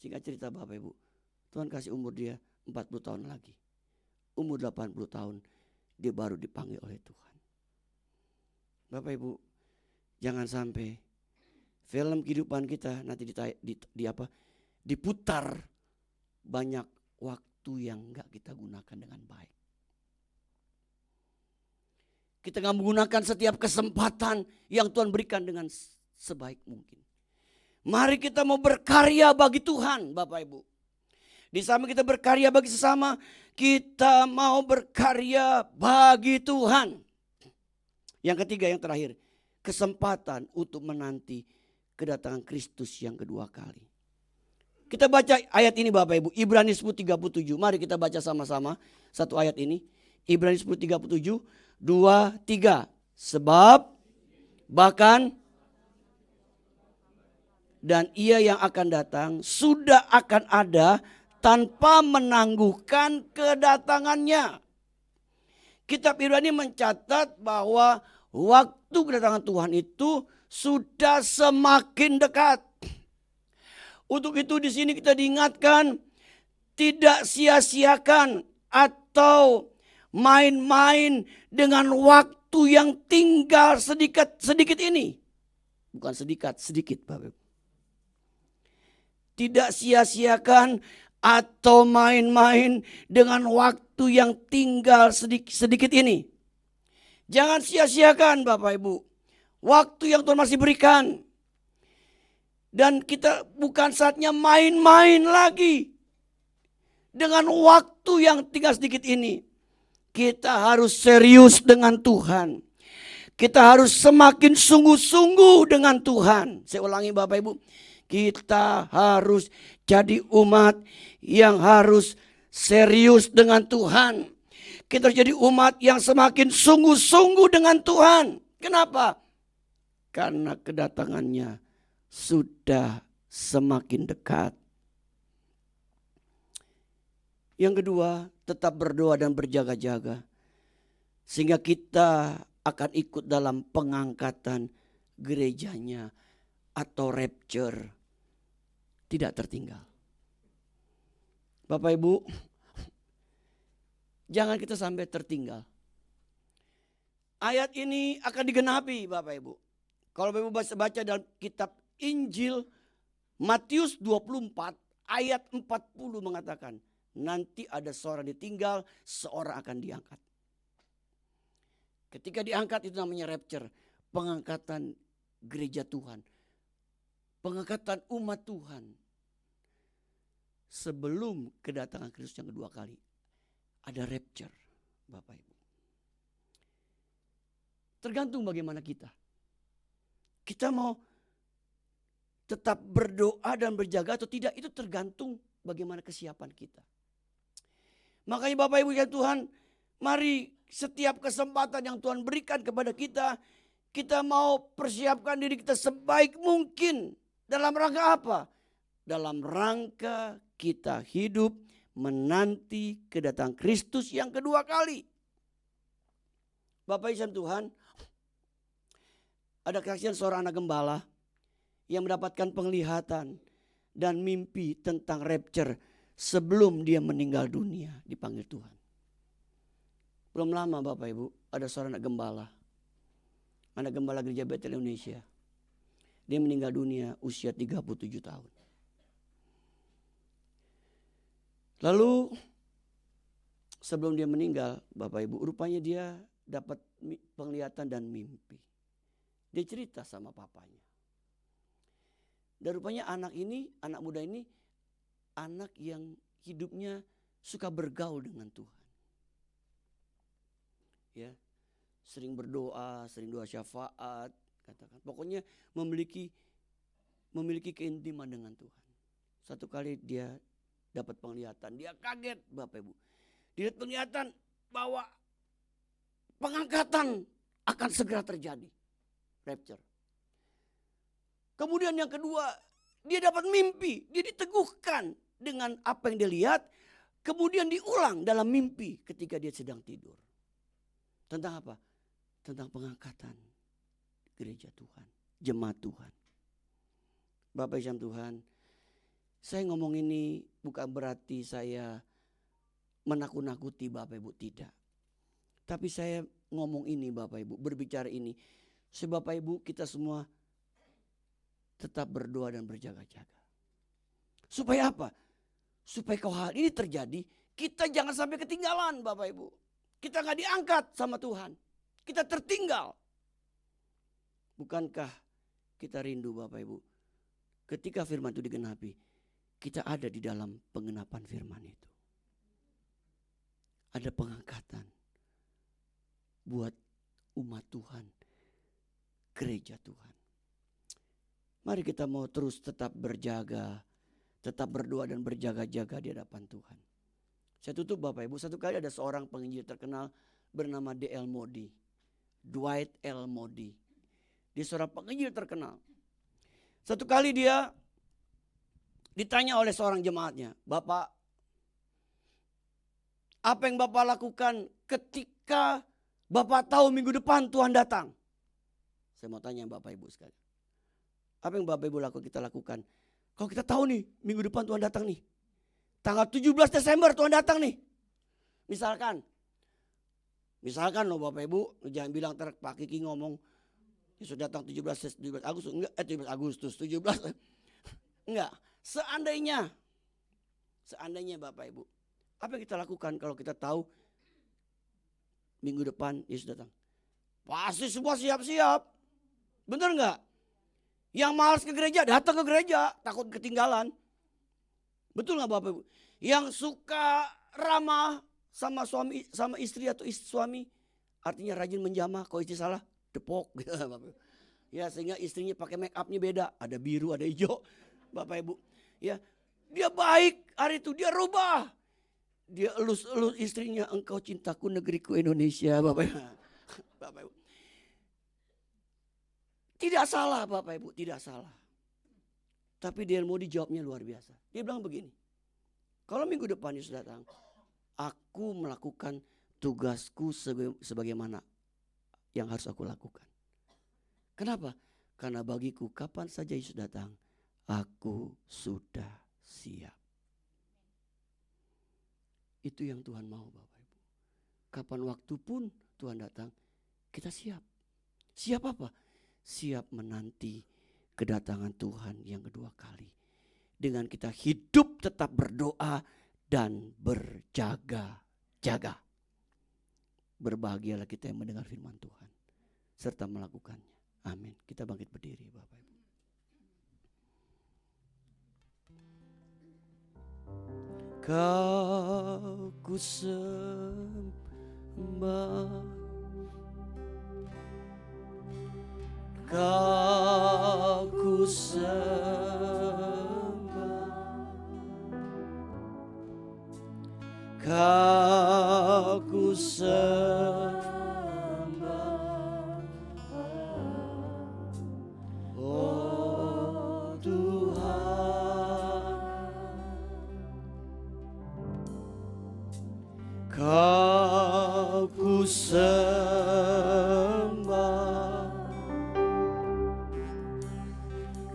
Singkat cerita Bapak Ibu, Tuhan kasih umur dia 40 tahun lagi. Umur 80 tahun, dia baru dipanggil oleh Tuhan. Bapak Ibu, jangan sampai film kehidupan kita nanti diputar banyak waktu yang gak kita gunakan dengan baik. Kita gak menggunakan setiap kesempatan yang Tuhan berikan dengan sebaik mungkin. Mari kita mau berkarya bagi Tuhan, Bapak Ibu. Di samping kita berkarya bagi sesama, kita mau berkarya bagi Tuhan. Yang ketiga, yang terakhir, kesempatan untuk menanti kedatangan Kristus yang kedua kali. Kita baca ayat ini Bapak Ibu, Ibrani 10:37. Mari kita baca sama-sama satu ayat ini. Ibrani 10:37, 2, 3. Sebab bahkan dan ia yang akan datang sudah akan ada tanpa menangguhkan kedatangannya. Kitab Ibrani mencatat bahwa waktu kedatangan Tuhan itu sudah semakin dekat. Untuk itu di sini kita diingatkan tidak sia-siakan atau main-main dengan waktu yang tinggal sedikit ini. Bukan sedikit Bapak Ibu. Tidak sia-siakan atau main-main dengan waktu yang tinggal sedikit ini. Jangan sia-siakan Bapak Ibu. Waktu yang Tuhan masih berikan. Dan kita bukan saatnya main-main lagi. Dengan waktu yang tinggal sedikit ini. Kita harus serius dengan Tuhan. Kita harus semakin sungguh-sungguh dengan Tuhan. Saya ulangi Bapak Ibu. Kita harus jadi umat yang harus serius dengan Tuhan. Kita harus jadi umat yang semakin sungguh-sungguh dengan Tuhan. Kenapa? Karena kedatangannya sudah semakin dekat. Yang kedua, tetap berdoa dan berjaga-jaga. Sehingga kita akan ikut dalam pengangkatan gerejanya atau rapture. Tidak tertinggal. Bapak Ibu, jangan kita sampai tertinggal. Ayat ini akan digenapi Bapak Ibu. Kalau Bapak Ibu baca dalam kitab Injil Matius 24 ayat 40 mengatakan, nanti ada seorang ditinggal, seorang akan diangkat. Ketika diangkat itu namanya rapture, pengangkatan gereja Tuhan. Pengangkatan umat Tuhan. Sebelum kedatangan Kristus yang kedua kali. Ada rapture Bapak Ibu. Tergantung bagaimana kita. Kita mau tetap berdoa dan berjaga atau tidak. Itu tergantung bagaimana kesiapan kita. Makanya Bapak Ibu ya Tuhan. Mari setiap kesempatan yang Tuhan berikan kepada kita. Kita mau persiapkan diri kita sebaik mungkin. Dalam rangka apa? Dalam rangka kita hidup menanti kedatangan Kristus yang kedua kali. Bapak Ibu Tuhan, ada kesaksian seorang anak gembala yang mendapatkan penglihatan dan mimpi tentang rapture sebelum dia meninggal dunia, dipanggil Tuhan. Belum lama Bapak Ibu, ada seorang anak gembala gereja Betel Indonesia. Dia meninggal dunia usia 37 tahun. Lalu sebelum dia meninggal Bapak Ibu, rupanya dia dapat penglihatan dan mimpi. Dia cerita sama papanya. Dan rupanya anak muda ini anak yang hidupnya suka bergaul dengan Tuhan. Ya, sering berdoa, sering doa syafaat, katakan. Pokoknya memiliki keintiman dengan Tuhan. Satu kali dia dapat penglihatan, dia kaget Bapak Ibu. Dia dapat penglihatan bahwa pengangkatan akan segera terjadi. Rapture. Kemudian yang kedua, dia dapat mimpi, dia diteguhkan dengan apa yang dia lihat, kemudian diulang dalam mimpi ketika dia sedang tidur. Tentang apa? Tentang pengangkatan gereja Tuhan, jemaat Tuhan. Bapak Ibu Tuhan, saya ngomong ini bukan berarti saya menakut-nakuti Bapak Ibu, tidak. Tapi saya ngomong ini Bapak Ibu, berbicara ini, sebab Bapak Ibu kita semua tetap berdoa dan berjaga-jaga. Supaya apa? Supaya kalau hal ini terjadi, kita jangan sampai ketinggalan Bapak Ibu. Kita gak diangkat sama Tuhan. Kita tertinggal. Bukankah kita rindu Bapak Ibu? Ketika firman itu digenapi, kita ada di dalam pengenapan firman itu. Ada pengangkatan buat umat Tuhan, gereja Tuhan. Mari kita mau terus tetap berjaga, tetap berdoa dan berjaga-jaga di hadapan Tuhan. Saya tutup Bapak Ibu, satu kali ada seorang penginjil terkenal bernama D.L. Moody. Dwight L. Moody. Dia seorang penginjil terkenal. Satu kali dia ditanya oleh seorang jemaatnya, Bapak, apa yang Bapak lakukan ketika Bapak tahu minggu depan Tuhan datang? Saya mau tanya Bapak Ibu sekalian. Apa yang Bapak Ibu kita lakukan? Kalau kita tahu nih minggu depan Tuhan datang nih. Tanggal 17 Desember Tuhan datang nih. Misalkan loh Bapak Ibu, jangan bilang Pak Kiki ngomong Yesus datang 17 Agustus, enggak 17 Agustus, 17. Enggak, seandainya Bapak Ibu, apa yang kita lakukan kalau kita tahu minggu depan Yesus datang? Pasti semua siap-siap. Benar enggak? Yang malas ke gereja datang ke gereja, takut ketinggalan. Betul nggak Bapak Ibu? Yang suka ramah sama suami, sama istri atau suami, artinya rajin menjamah. Kalau istri salah, depok gitu Bapak Ibu. Ya, sehingga istrinya pakai make upnya beda, ada biru, ada hijau, Bapak Ibu. Ya, dia baik hari itu, dia rubah. Dia elus-elus istrinya, engkau cintaku negeriku Indonesia, Bapak Ibu. Bapak Ibu. Tidak salah Bapak Ibu, tidak salah. Tapi dia mau dijawabnya luar biasa. Dia bilang begini, kalau minggu depan Yesus datang, aku melakukan tugasku sebagaimana yang harus aku lakukan. Kenapa? Karena bagiku kapan saja Yesus datang, aku sudah siap. Itu yang Tuhan mau Bapak Ibu. Kapan waktu pun Tuhan datang, kita siap. Siap apa? Siap menanti kedatangan Tuhan yang kedua kali. Dengan kita hidup tetap berdoa dan berjaga-jaga. Berbahagialah kita yang mendengar firman Tuhan serta melakukannya. Amin. Kita bangkit berdiri Bapak Ibu. Kau ku sembah, Kau ku sembah, Kau ku sembah, Kau ku sembah,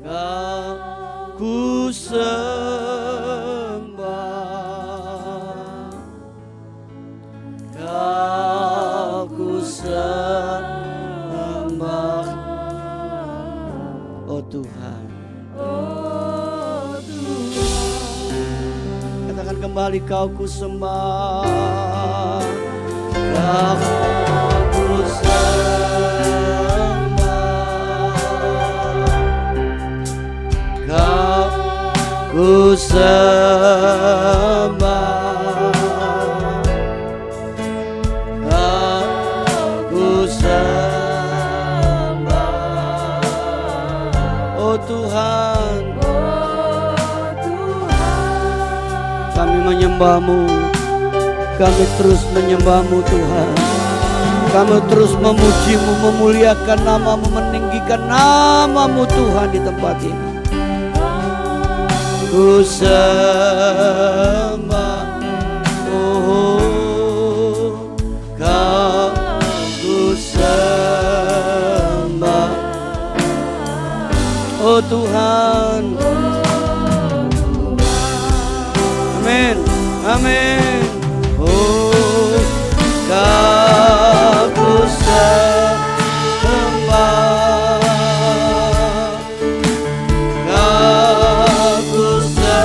Kau ku sembah, Kau ku sembah, oh Tuhan. Katakan kembali, Kau ku sembah, Kau ku sembah, Kau ku sembah, Kau ku sembah, oh Tuhan. Kami menyembah-Mu, kami terus menyembah-Mu Tuhan. Kami terus memuji-Mu, memuliakan nama-Mu, meninggikan nama-Mu Tuhan di tempat ini. Ku sembah, oh Kau ku sembah, oh Tuhan. Amin, amin. Oh, Kau ku sembah, Kau ku sembah,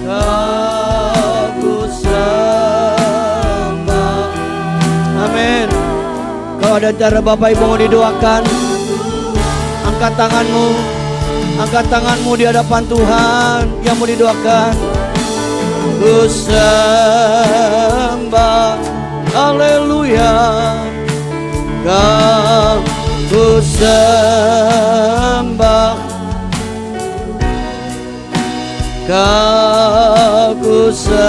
Kau ku sembah. Amin. Kalau ada cara Bapak Ibu mau didoakan, angkat tanganmu. Angkat tanganmu di hadapan Tuhan yang mau didoakan. Ku sembah, haleluya. Kau ku sembah, Kau ku sembah,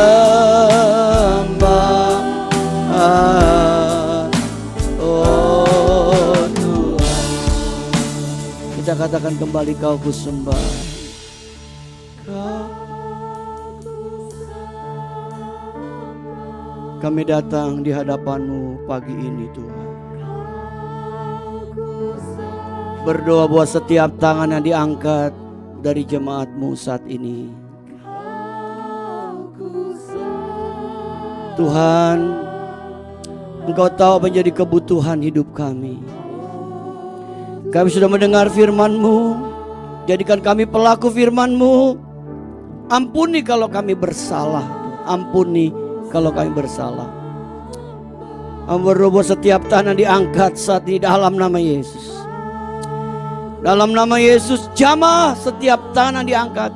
oh Tuhan. Kita katakan kembali, Kau ku sembah, kami datang di hadapan-Mu pagi ini Tuhan. Berdoa buat setiap tangan yang diangkat dari jemaat-Mu saat ini. Tuhan, Engkau tahu apa menjadi kebutuhan hidup kami. Kami sudah mendengar firman-Mu, jadikan kami pelaku firman-Mu. Ampuni kalau kami bersalah, ampuni kalau kami bersalah. Berdoa setiap tangan diangkat saat ini dalam nama Yesus. Dalam nama Yesus, jamah setiap tangan diangkat.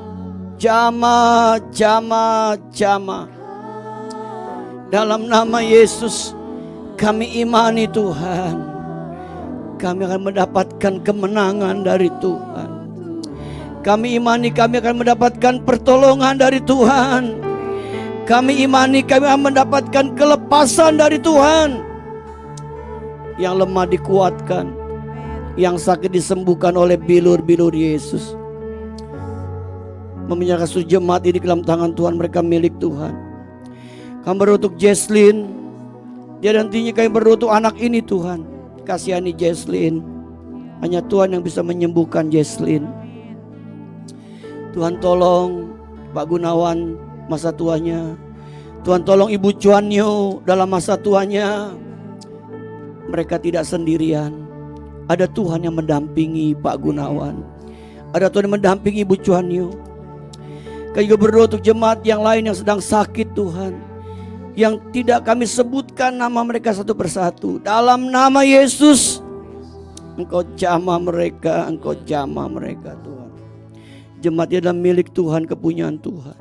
Jamah, jamah, jamah. Dalam nama Yesus, kami imani Tuhan, kami akan mendapatkan kemenangan dari Tuhan. Kami imani kami akan mendapatkan pertolongan dari Tuhan. Kami imani kami akan mendapatkan kelepasan dari Tuhan. Yang lemah dikuatkan, yang sakit disembuhkan oleh bilur-bilur Yesus. Memenyerahkan seluruh jemaat ini ke dalam tangan Tuhan, mereka milik Tuhan. Kami berdoa untuk Jesslyn, dia nantinya kami berdoa untuk anak ini Tuhan. Kasihani Jesslyn, hanya Tuhan yang bisa menyembuhkan Jesslyn. Tuhan tolong Pak Gunawan masa tuanya. Tuhan tolong Ibu Cuanyo dalam masa tuanya. Mereka tidak sendirian. Ada Tuhan yang mendampingi Pak Gunawan. Ada Tuhan yang mendampingi Ibu Cuanyo. Kami juga berdoa untuk jemaat yang lain yang sedang sakit Tuhan, yang tidak kami sebutkan nama mereka satu persatu. Dalam nama Yesus, Engkau jamah mereka, Engkau jamah mereka Tuhan. Jemaat adalah milik Tuhan, kepunyaan Tuhan.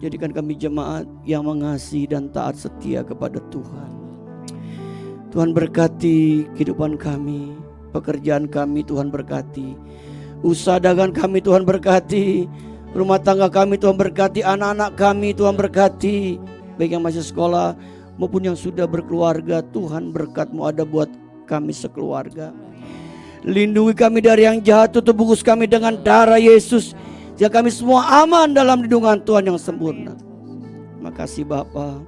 Jadikan kami jemaat yang mengasihi dan taat setia kepada Tuhan. Tuhan berkati kehidupan kami, pekerjaan kami Tuhan berkati, usaha dagang kami Tuhan berkati, rumah tangga kami Tuhan berkati, anak-anak kami Tuhan berkati, baik yang masih sekolah maupun yang sudah berkeluarga. Tuhan berkat-Mu ada buat kami sekeluarga. Lindungi kami dari yang jahat, tutup bungkus kami dengan darah Yesus, Sehingga kami semua aman dalam lindungan Tuhan yang sempurna. Makasih Bapa.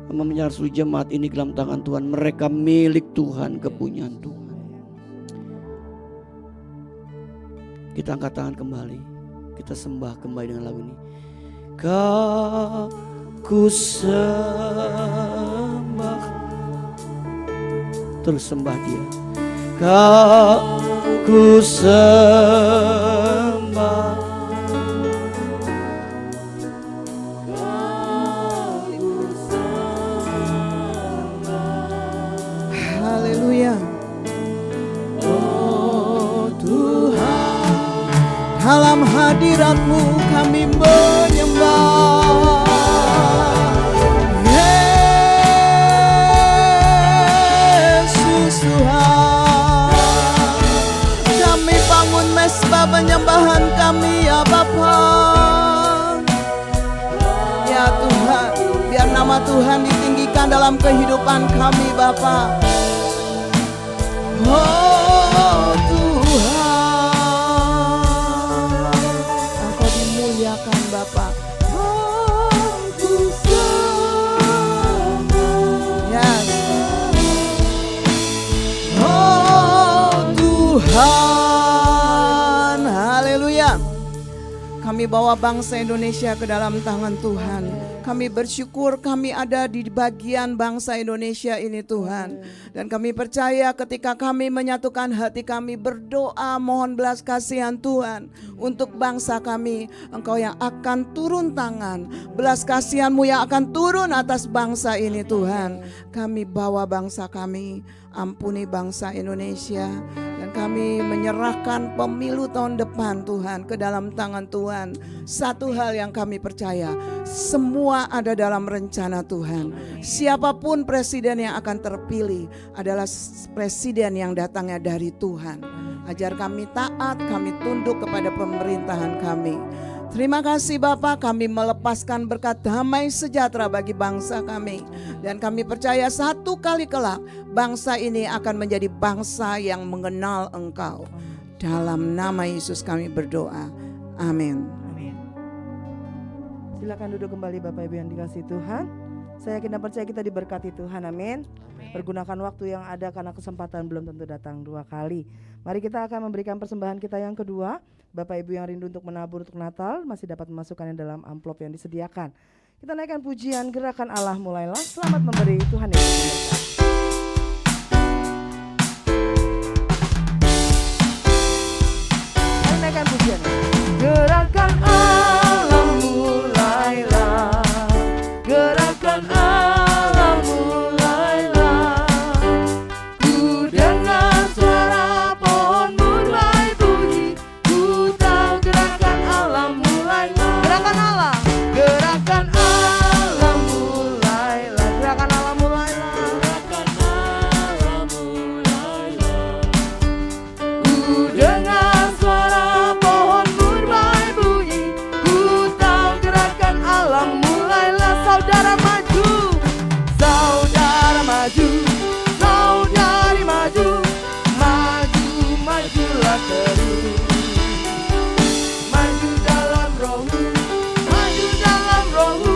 Mama menyerah seluruh jemaat ini dalam tangan Tuhan. Mereka milik Tuhan, kepunyaan Tuhan. Kita angkat tangan kembali. Kita sembah kembali dengan lagu ini. Kau ku sembah. Terus sembah dia. Kau ku sembah. Haleluya. Oh Tuhan, dalam hadirat-Mu kami menyembah. Yesus Tuhan, kami bangun mesbah penyembahan kami ya Bapa. Ya Tuhan, biar nama Tuhan ditinggikan dalam kehidupan kami Bapa. Oh Tuhan, Engkau dimuliakan Bapa. Yes. Oh Tuhan, haleluya. Kami bawa bangsa Indonesia ke dalam tangan Tuhan. Kami bersyukur kami ada di bagian bangsa Indonesia ini Tuhan. Dan kami percaya ketika kami menyatukan hati kami berdoa mohon belas kasihan Tuhan untuk bangsa kami. Engkau yang akan turun tangan. Belas kasihan-Mu yang akan turun atas bangsa ini Tuhan. Kami bawa bangsa kami. Ampuni bangsa Indonesia. Dan kami menyerahkan pemilu tahun depan Tuhan ke dalam tangan Tuhan. Satu hal yang kami percaya, semua ada dalam rencana Tuhan. Siapapun presiden yang akan terpilih adalah presiden yang datangnya dari Tuhan. Ajar kami taat, kami tunduk kepada pemerintahan kami. Terima kasih Bapak, kami melepaskan berkat damai sejahtera bagi bangsa kami. Dan kami percaya satu kali kelak bangsa ini akan menjadi bangsa yang mengenal Engkau. Dalam nama Yesus kami berdoa. Amin. Silakan duduk kembali Bapak Ibu yang dikasihi Tuhan. Saya yakin dan percaya kita diberkati Tuhan, amin. Pergunakan waktu yang ada karena kesempatan belum tentu datang dua kali. Mari kita akan memberikan persembahan kita yang kedua. Bapak Ibu yang rindu untuk menabur untuk Natal masih dapat memasukkannya dalam amplop yang disediakan. Kita naikkan pujian Gerakan Allah Mulailah. Selamat memberi, Tuhan Yesus memberkati. Mari naikkan pujian. Gerakan Allah mulailah, gerakan Allah mulailah. Ku dengar suara pohon mulai bunyi, ku tahu gerakan Allah mulailah. Gerakan Allah, gerakan Allah mulailah, gerakan Allah mulailah, gerakan Allah mulailah. Ku dengar suara pohon mulai bunyi, ku tahu gerakan Allah mulailah. Saudara maju, saudara maju, saudari maju, maju, majulah terus. Maju dalam rohmu, maju dalam rohmu,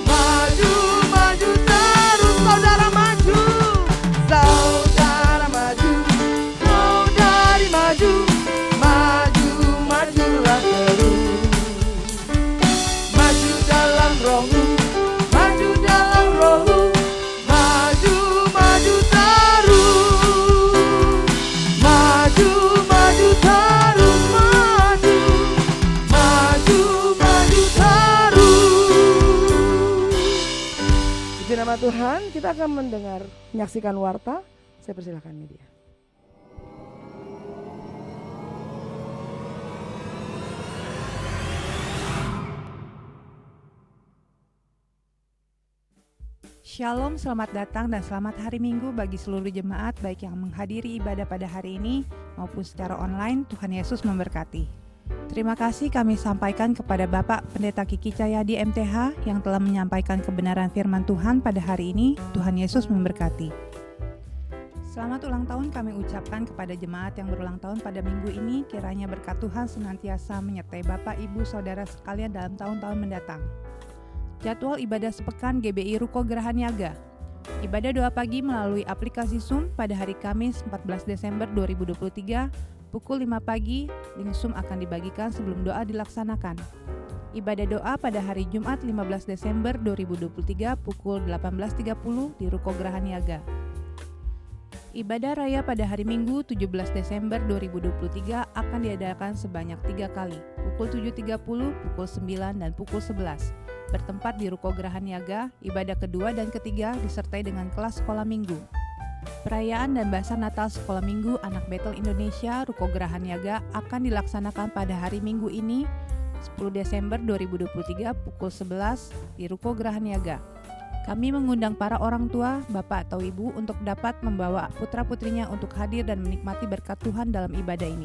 maju, maju terus. Saudara maju, saudara maju, saudari maju, maju, majulah terus. Maju dalam rohmu, maju dalam rohmu, maju, maju terus. Maju, maju terus, maju, maju, maju terus. Puji nama Tuhan, kita akan menyaksikan warta. Saya persilakan media. Shalom, selamat datang dan selamat hari Minggu bagi seluruh jemaat baik yang menghadiri ibadah pada hari ini maupun secara online. Tuhan Yesus memberkati. Terima kasih kami sampaikan kepada Bapak Pendeta Kiki Cahyadi MTH yang telah menyampaikan kebenaran firman Tuhan pada hari ini. Tuhan Yesus memberkati. Selamat ulang tahun kami ucapkan kepada jemaat yang berulang tahun pada minggu ini. Kiranya berkat Tuhan senantiasa menyertai Bapak, Ibu, Saudara sekalian dalam tahun-tahun mendatang. Jadwal ibadah sepekan GBI Ruko Geraha Niaga. Ibadah doa pagi melalui aplikasi Zoom pada hari Kamis 14 Desember 2023 pukul 5 pagi. Link Zoom akan dibagikan sebelum doa dilaksanakan. Ibadah doa pada hari Jumat 15 Desember 2023 pukul 18.30 di Ruko Geraha Niaga. Ibadah raya pada hari Minggu 17 Desember 2023 akan diadakan sebanyak 3 kali, pukul 7.30, pukul 9, dan pukul 11. Bertempat di Ruko Geraha Niaga, ibadah kedua dan ketiga disertai dengan kelas sekolah minggu. Perayaan dan Bazar Natal Sekolah Minggu Anak Betel Indonesia Ruko Geraha Niaga akan dilaksanakan pada hari Minggu ini, 10 Desember 2023 pukul 11 di Ruko Geraha Niaga. Kami mengundang para orang tua, bapak atau ibu untuk dapat membawa putra-putrinya untuk hadir dan menikmati berkat Tuhan dalam ibadah ini.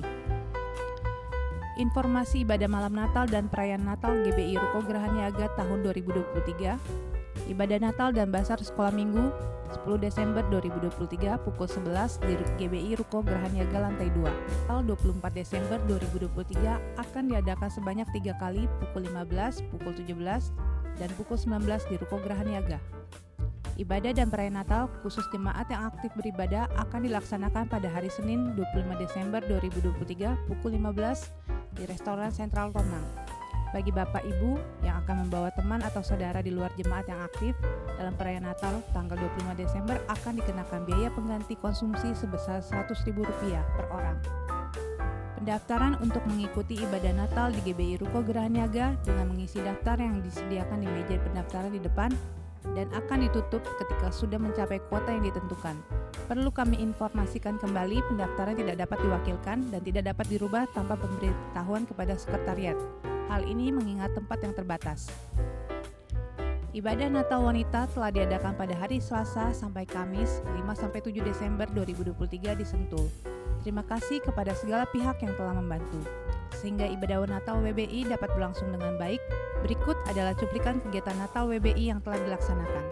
Informasi ibadah malam Natal dan perayaan Natal GBI Ruko Geraha Niaga tahun 2023. Ibadah Natal dan Bazar Sekolah Minggu 10 Desember 2023 pukul 11 di GBI Ruko Geraha Niaga lantai 2. Tanggal 24 Desember 2023 akan diadakan sebanyak 3 kali pukul 15, pukul 17, dan pukul 19 di Ruko Geraha Niaga. Ibadah dan perayaan Natal khusus jemaat yang aktif beribadah akan dilaksanakan pada hari Senin 25 Desember 2023 pukul 15 di Restoran Sentral Tomang. Bagi Bapak Ibu yang akan membawa teman atau saudara di luar jemaat yang aktif dalam perayaan Natal tanggal 25 Desember akan dikenakan biaya pengganti konsumsi sebesar Rp100.000 per orang. Pendaftaran untuk mengikuti ibadah Natal di GBI Ruko Geraha Niaga dengan mengisi daftar yang disediakan di meja pendaftaran di depan dan akan ditutup ketika sudah mencapai kuota yang ditentukan. Perlu kami informasikan kembali, pendaftaran tidak dapat diwakilkan dan tidak dapat dirubah tanpa pemberitahuan kepada sekretariat. Hal ini mengingat tempat yang terbatas. Ibadah Natal Wanita telah diadakan pada hari Selasa sampai Kamis 5-7 Desember 2023 di Sentul. Terima kasih kepada segala pihak yang telah membantu, sehingga ibadah Natal WBI dapat berlangsung dengan baik. Berikut adalah cuplikan kegiatan Natal WBI yang telah dilaksanakan.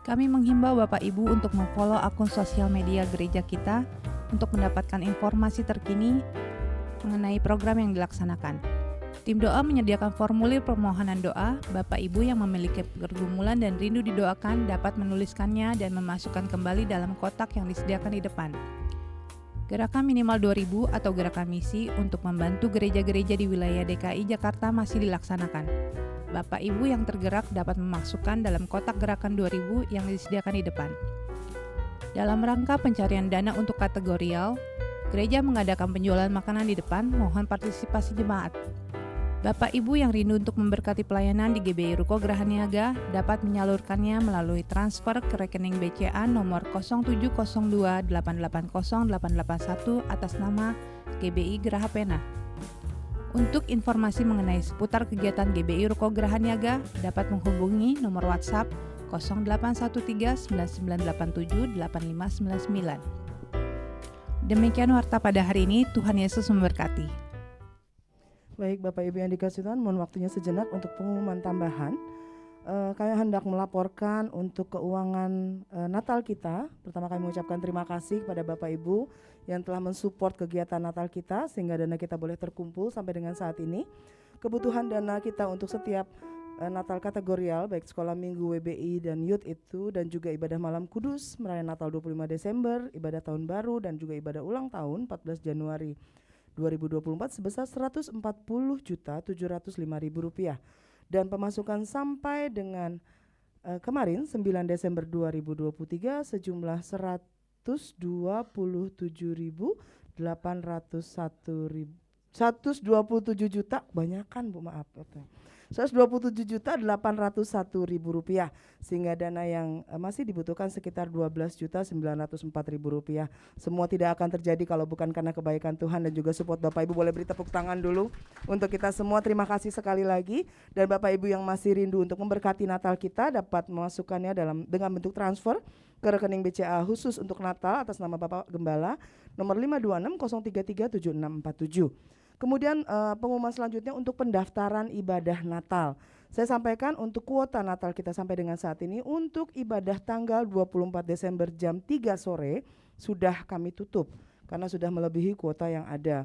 Kami menghimbau Bapak Ibu untuk memfollow akun sosial media gereja kita untuk mendapatkan informasi terkini mengenai program yang dilaksanakan. Tim doa menyediakan formulir permohonan doa. Bapak Ibu yang memiliki pergumulan dan rindu didoakan dapat menuliskannya dan memasukkan kembali dalam kotak yang disediakan di depan. Gerakan minimal 2.000 atau gerakan misi untuk membantu gereja-gereja di wilayah DKI Jakarta masih dilaksanakan. Bapak Ibu yang tergerak dapat memasukkan dalam kotak gerakan 2.000 yang disediakan di depan. Dalam rangka pencarian dana untuk kategorial, gereja mengadakan penjualan makanan di depan. Mohon partisipasi jemaat. Bapak Ibu yang rindu untuk memberkati pelayanan di GBI Ruko Geraha Niaga dapat menyalurkannya melalui transfer ke rekening BCA nomor 0702880881 atas nama GBI Geraha Pena. Untuk informasi mengenai seputar kegiatan GBI Ruko Geraha Niaga dapat menghubungi nomor WhatsApp 081399878599. Demikian warta pada hari ini. Tuhan Yesus memberkati. Baik Bapak Ibu yang dikasih Tuhan, mohon waktunya sejenak untuk pengumuman tambahan. Kami hendak melaporkan untuk keuangan Natal kita. Pertama kami mengucapkan terima kasih kepada Bapak Ibu yang telah mensupport kegiatan Natal kita sehingga dana kita boleh terkumpul sampai dengan saat ini. Kebutuhan dana kita untuk setiap Natal kategorial baik sekolah minggu WBI dan youth itu, dan juga ibadah malam kudus merayakan Natal 25 Desember, ibadah tahun baru dan juga ibadah ulang tahun 14 Januari 2024 sebesar Rp140.705.000 dan pemasukan sampai dengan kemarin 9 Desember 2023 sejumlah Rp127.801 127 juta, kebanyakan Bu, maaf. 127.801.000 rupiah, sehingga dana yang masih dibutuhkan sekitar 12.904.000 rupiah. Semua tidak akan terjadi kalau bukan karena kebaikan Tuhan dan juga support Bapak Ibu. Boleh beri tepuk tangan dulu untuk kita semua. Terima kasih sekali lagi. Dan Bapak Ibu yang masih rindu untuk memberkati Natal kita dapat memasukkannya dengan bentuk transfer ke rekening BCA khusus untuk Natal atas nama Bapak Gembala nomor 526 033 7647. Kemudian pengumuman selanjutnya untuk pendaftaran ibadah Natal. Saya sampaikan untuk kuota Natal kita sampai dengan saat ini untuk ibadah tanggal 24 Desember jam 3 sore sudah kami tutup karena sudah melebihi kuota yang ada.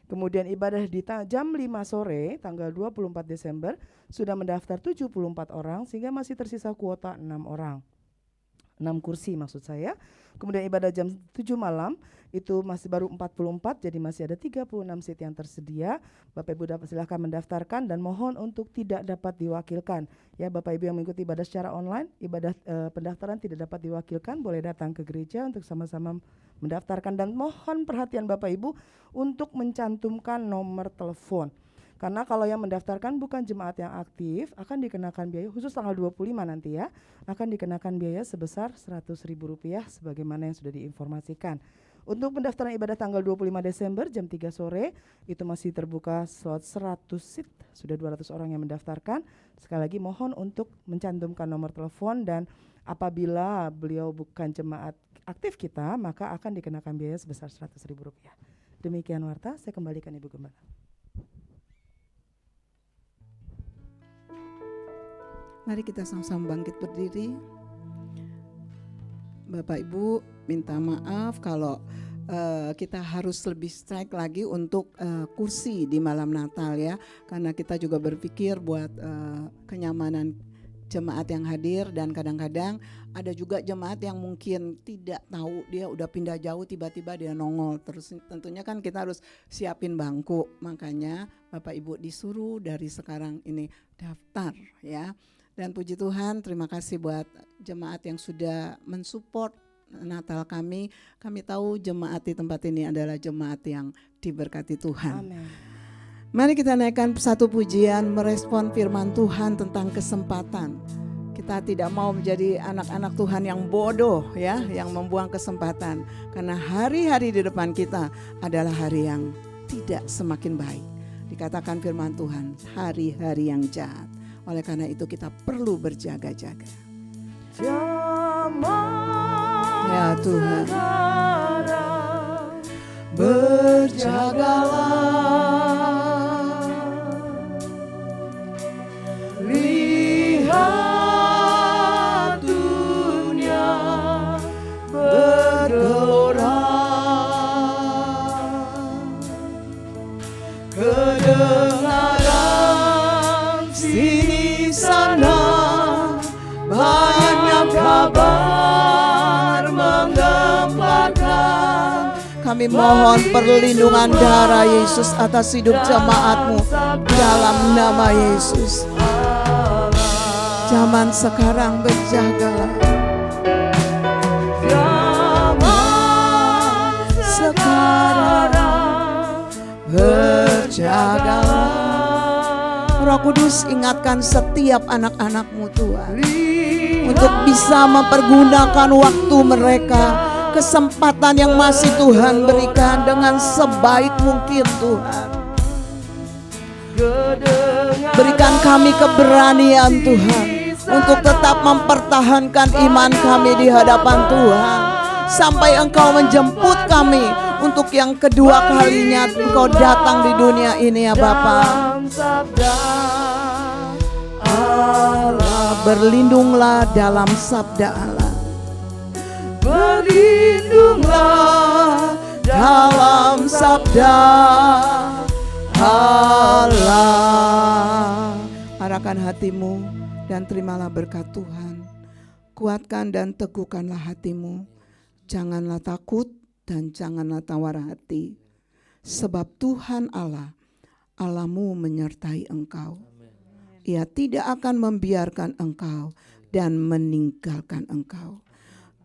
Kemudian ibadah di jam 5 sore tanggal 24 Desember sudah mendaftar 74 orang sehingga masih tersisa kuota 6 orang. 6 kursi maksud saya. Kemudian ibadah jam 7 malam itu masih baru 44, jadi masih ada 36 seat yang tersedia. Bapak Ibu silahkan mendaftarkan dan mohon untuk tidak dapat diwakilkan. Ya, Bapak Ibu yang mengikuti ibadah secara online, ibadah pendaftaran tidak dapat diwakilkan, boleh datang ke gereja untuk sama-sama mendaftarkan. Dan mohon perhatian Bapak Ibu untuk mencantumkan nomor telepon. Karena kalau yang mendaftarkan bukan jemaat yang aktif akan dikenakan biaya khusus tanggal 25 nanti ya, akan dikenakan biaya sebesar Rp100.000 sebagaimana yang sudah diinformasikan. Untuk pendaftaran ibadah tanggal 25 Desember jam 3 sore itu masih terbuka slot 100 seat, sudah 200 orang yang mendaftarkan. Sekali lagi mohon untuk mencantumkan nomor telepon dan apabila beliau bukan jemaat aktif kita maka akan dikenakan biaya sebesar Rp100.000. Demikian warta, saya kembalikan Ibu Gembala. Mari kita sama-sama bangkit berdiri. Bapak Ibu minta maaf kalau kita harus lebih strike lagi untuk kursi di malam Natal ya. Karena kita juga berpikir buat kenyamanan jemaat yang hadir, dan kadang-kadang ada juga jemaat yang mungkin tidak tahu, dia udah pindah jauh tiba-tiba dia nongol. Terus tentunya kan kita harus siapin bangku. Makanya Bapak Ibu disuruh dari sekarang ini daftar ya. Dan puji Tuhan, terima kasih buat jemaat yang sudah mensupport Natal kami. Kami tahu jemaat di tempat ini adalah jemaat yang diberkati Tuhan. Amin. Mari kita naikkan satu pujian merespon firman Tuhan tentang kesempatan. Kita tidak mau menjadi anak-anak Tuhan yang bodoh ya, yang membuang kesempatan. Karena hari-hari di depan kita adalah hari yang tidak semakin baik. Dikatakan firman Tuhan, hari-hari yang jahat. Oleh karena itu kita perlu berjaga-jaga. Ya Tuhan, berjagalah, lihat dunia bergelora, kedengaran sini sana banyak kabar menggemparkan. Kami mohon perlindungan darah Yesus atas hidup jemaat-Mu dalam nama Yesus. Zaman sekarang berjagalah, zaman sekarang berjagalah. Roh Kudus ingatkan setiap anak-anak-Mu Tuhan untuk bisa mempergunakan waktu mereka, kesempatan yang masih Tuhan berikan dengan sebaik mungkin Tuhan. Berikan kami keberanian Tuhan untuk tetap mempertahankan iman kami di hadapan Tuhan sampai Engkau menjemput kami untuk yang kedua kalinya Engkau datang di dunia ini ya Bapa. Allah, berlindunglah dalam sabda Allah. Berlindunglah dalam sabda Allah. Arahkan hatimu dan terimalah berkat Tuhan. Kuatkan dan teguhkanlah hatimu. Janganlah takut dan janganlah tawar hati. Sebab Tuhan Allah, Allahmu menyertai engkau. Ia tidak akan membiarkan engkau dan meninggalkan engkau.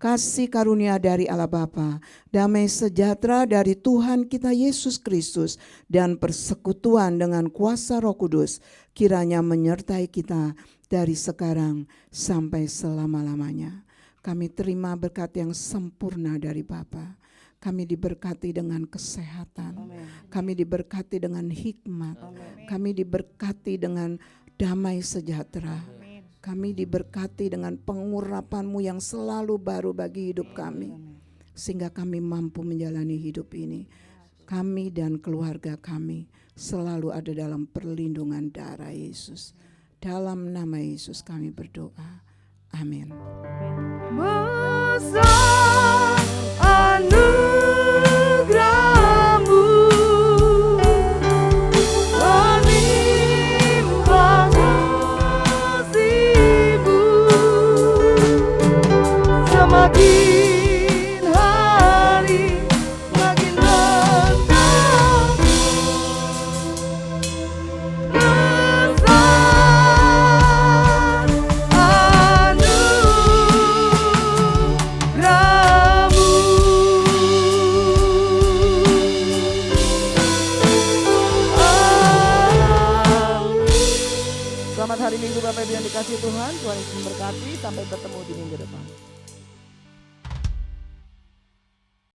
kasih karunia dari Allah Bapa, damai sejahtera dari Tuhan kita Yesus Kristus, dan persekutuan dengan kuasa Roh Kudus kiranya menyertai kita dari sekarang sampai selama-lamanya. Kami terima berkat yang sempurna dari Bapa. Kami diberkati dengan kesehatan, kami diberkati dengan hikmat, kami diberkati dengan damai sejahtera, kami diberkati dengan pengurapan-Mu yang selalu baru bagi hidup kami, sehingga kami mampu menjalani hidup ini. Kami dan keluarga kami selalu ada dalam perlindungan darah Yesus. Dalam nama Yesus kami berdoa. Amin. Besar anugerah-Mu melimpah kasih-Mu, semakin hari makin rendah. Besar anugerah-Mu. Selamat hari Minggu Bapak Ibu yang dikasihi Tuhan. Tuhan Yesus memberkati. Sampai bertemu di minggu depan.